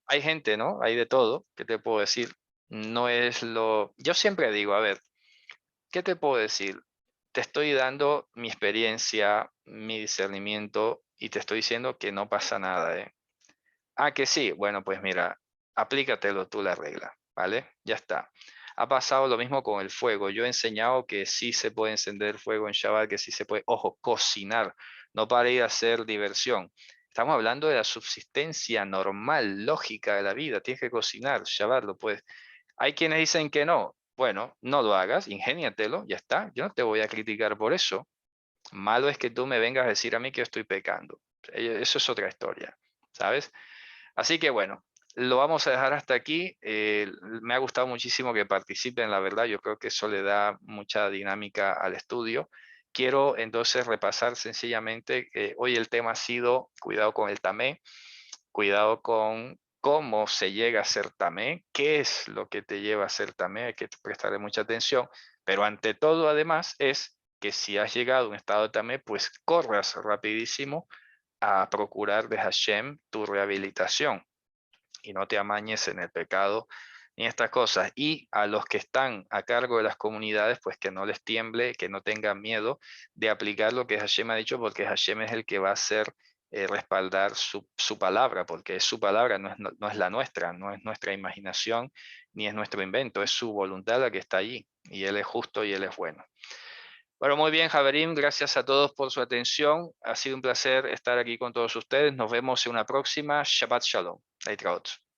hay gente, ¿no? Hay de todo, ¿qué te puedo decir? No es lo... Yo siempre digo, a ver, ¿qué te puedo decir? Te estoy dando mi experiencia, mi discernimiento y te estoy diciendo que no pasa nada, ¿eh? Ah, que sí. Bueno, pues mira, aplícatelo tú la regla, ¿vale? Ya está. Ha pasado lo mismo con el fuego. Yo he enseñado que sí se puede encender fuego en Shabbat, que sí se puede, ojo, cocinar, no para ir a hacer diversión. Estamos hablando de la subsistencia normal, lógica de la vida. Tienes que cocinar, Shabbat lo puedes. Hay quienes dicen que no. Bueno, no lo hagas, ingéniatelo, ya está. Yo no te voy a criticar por eso. Malo es que tú me vengas a decir a mí que estoy pecando. Eso es otra historia, ¿sabes? Así que bueno, lo vamos a dejar hasta aquí. Me ha gustado muchísimo que participen, la verdad. Yo creo que eso le da mucha dinámica al estudio. Quiero entonces repasar sencillamente que hoy el tema ha sido cuidado con el tamé, cuidado con cómo se llega a ser tamé, qué es lo que te lleva a ser tamé, hay que prestarle mucha atención. Pero ante todo, además, es que si has llegado a un estado de tamé, pues corras rapidísimo a procurar de Hashem tu rehabilitación y no te amañes en el pecado ni estas cosas. Y a los que están a cargo de las comunidades, pues que no les tiemble, que no tengan miedo de aplicar lo que Hashem ha dicho, porque Hashem es el que va a hacer respaldar su palabra, porque es su palabra, no es la nuestra, no es nuestra imaginación, ni es nuestro invento, es su voluntad la que está allí. Y Él es justo y Él es bueno. Bueno, muy bien, Javerim, gracias a todos por su atención. Ha sido un placer estar aquí con todos ustedes. Nos vemos en una próxima. Shabbat Shalom. Leitraot.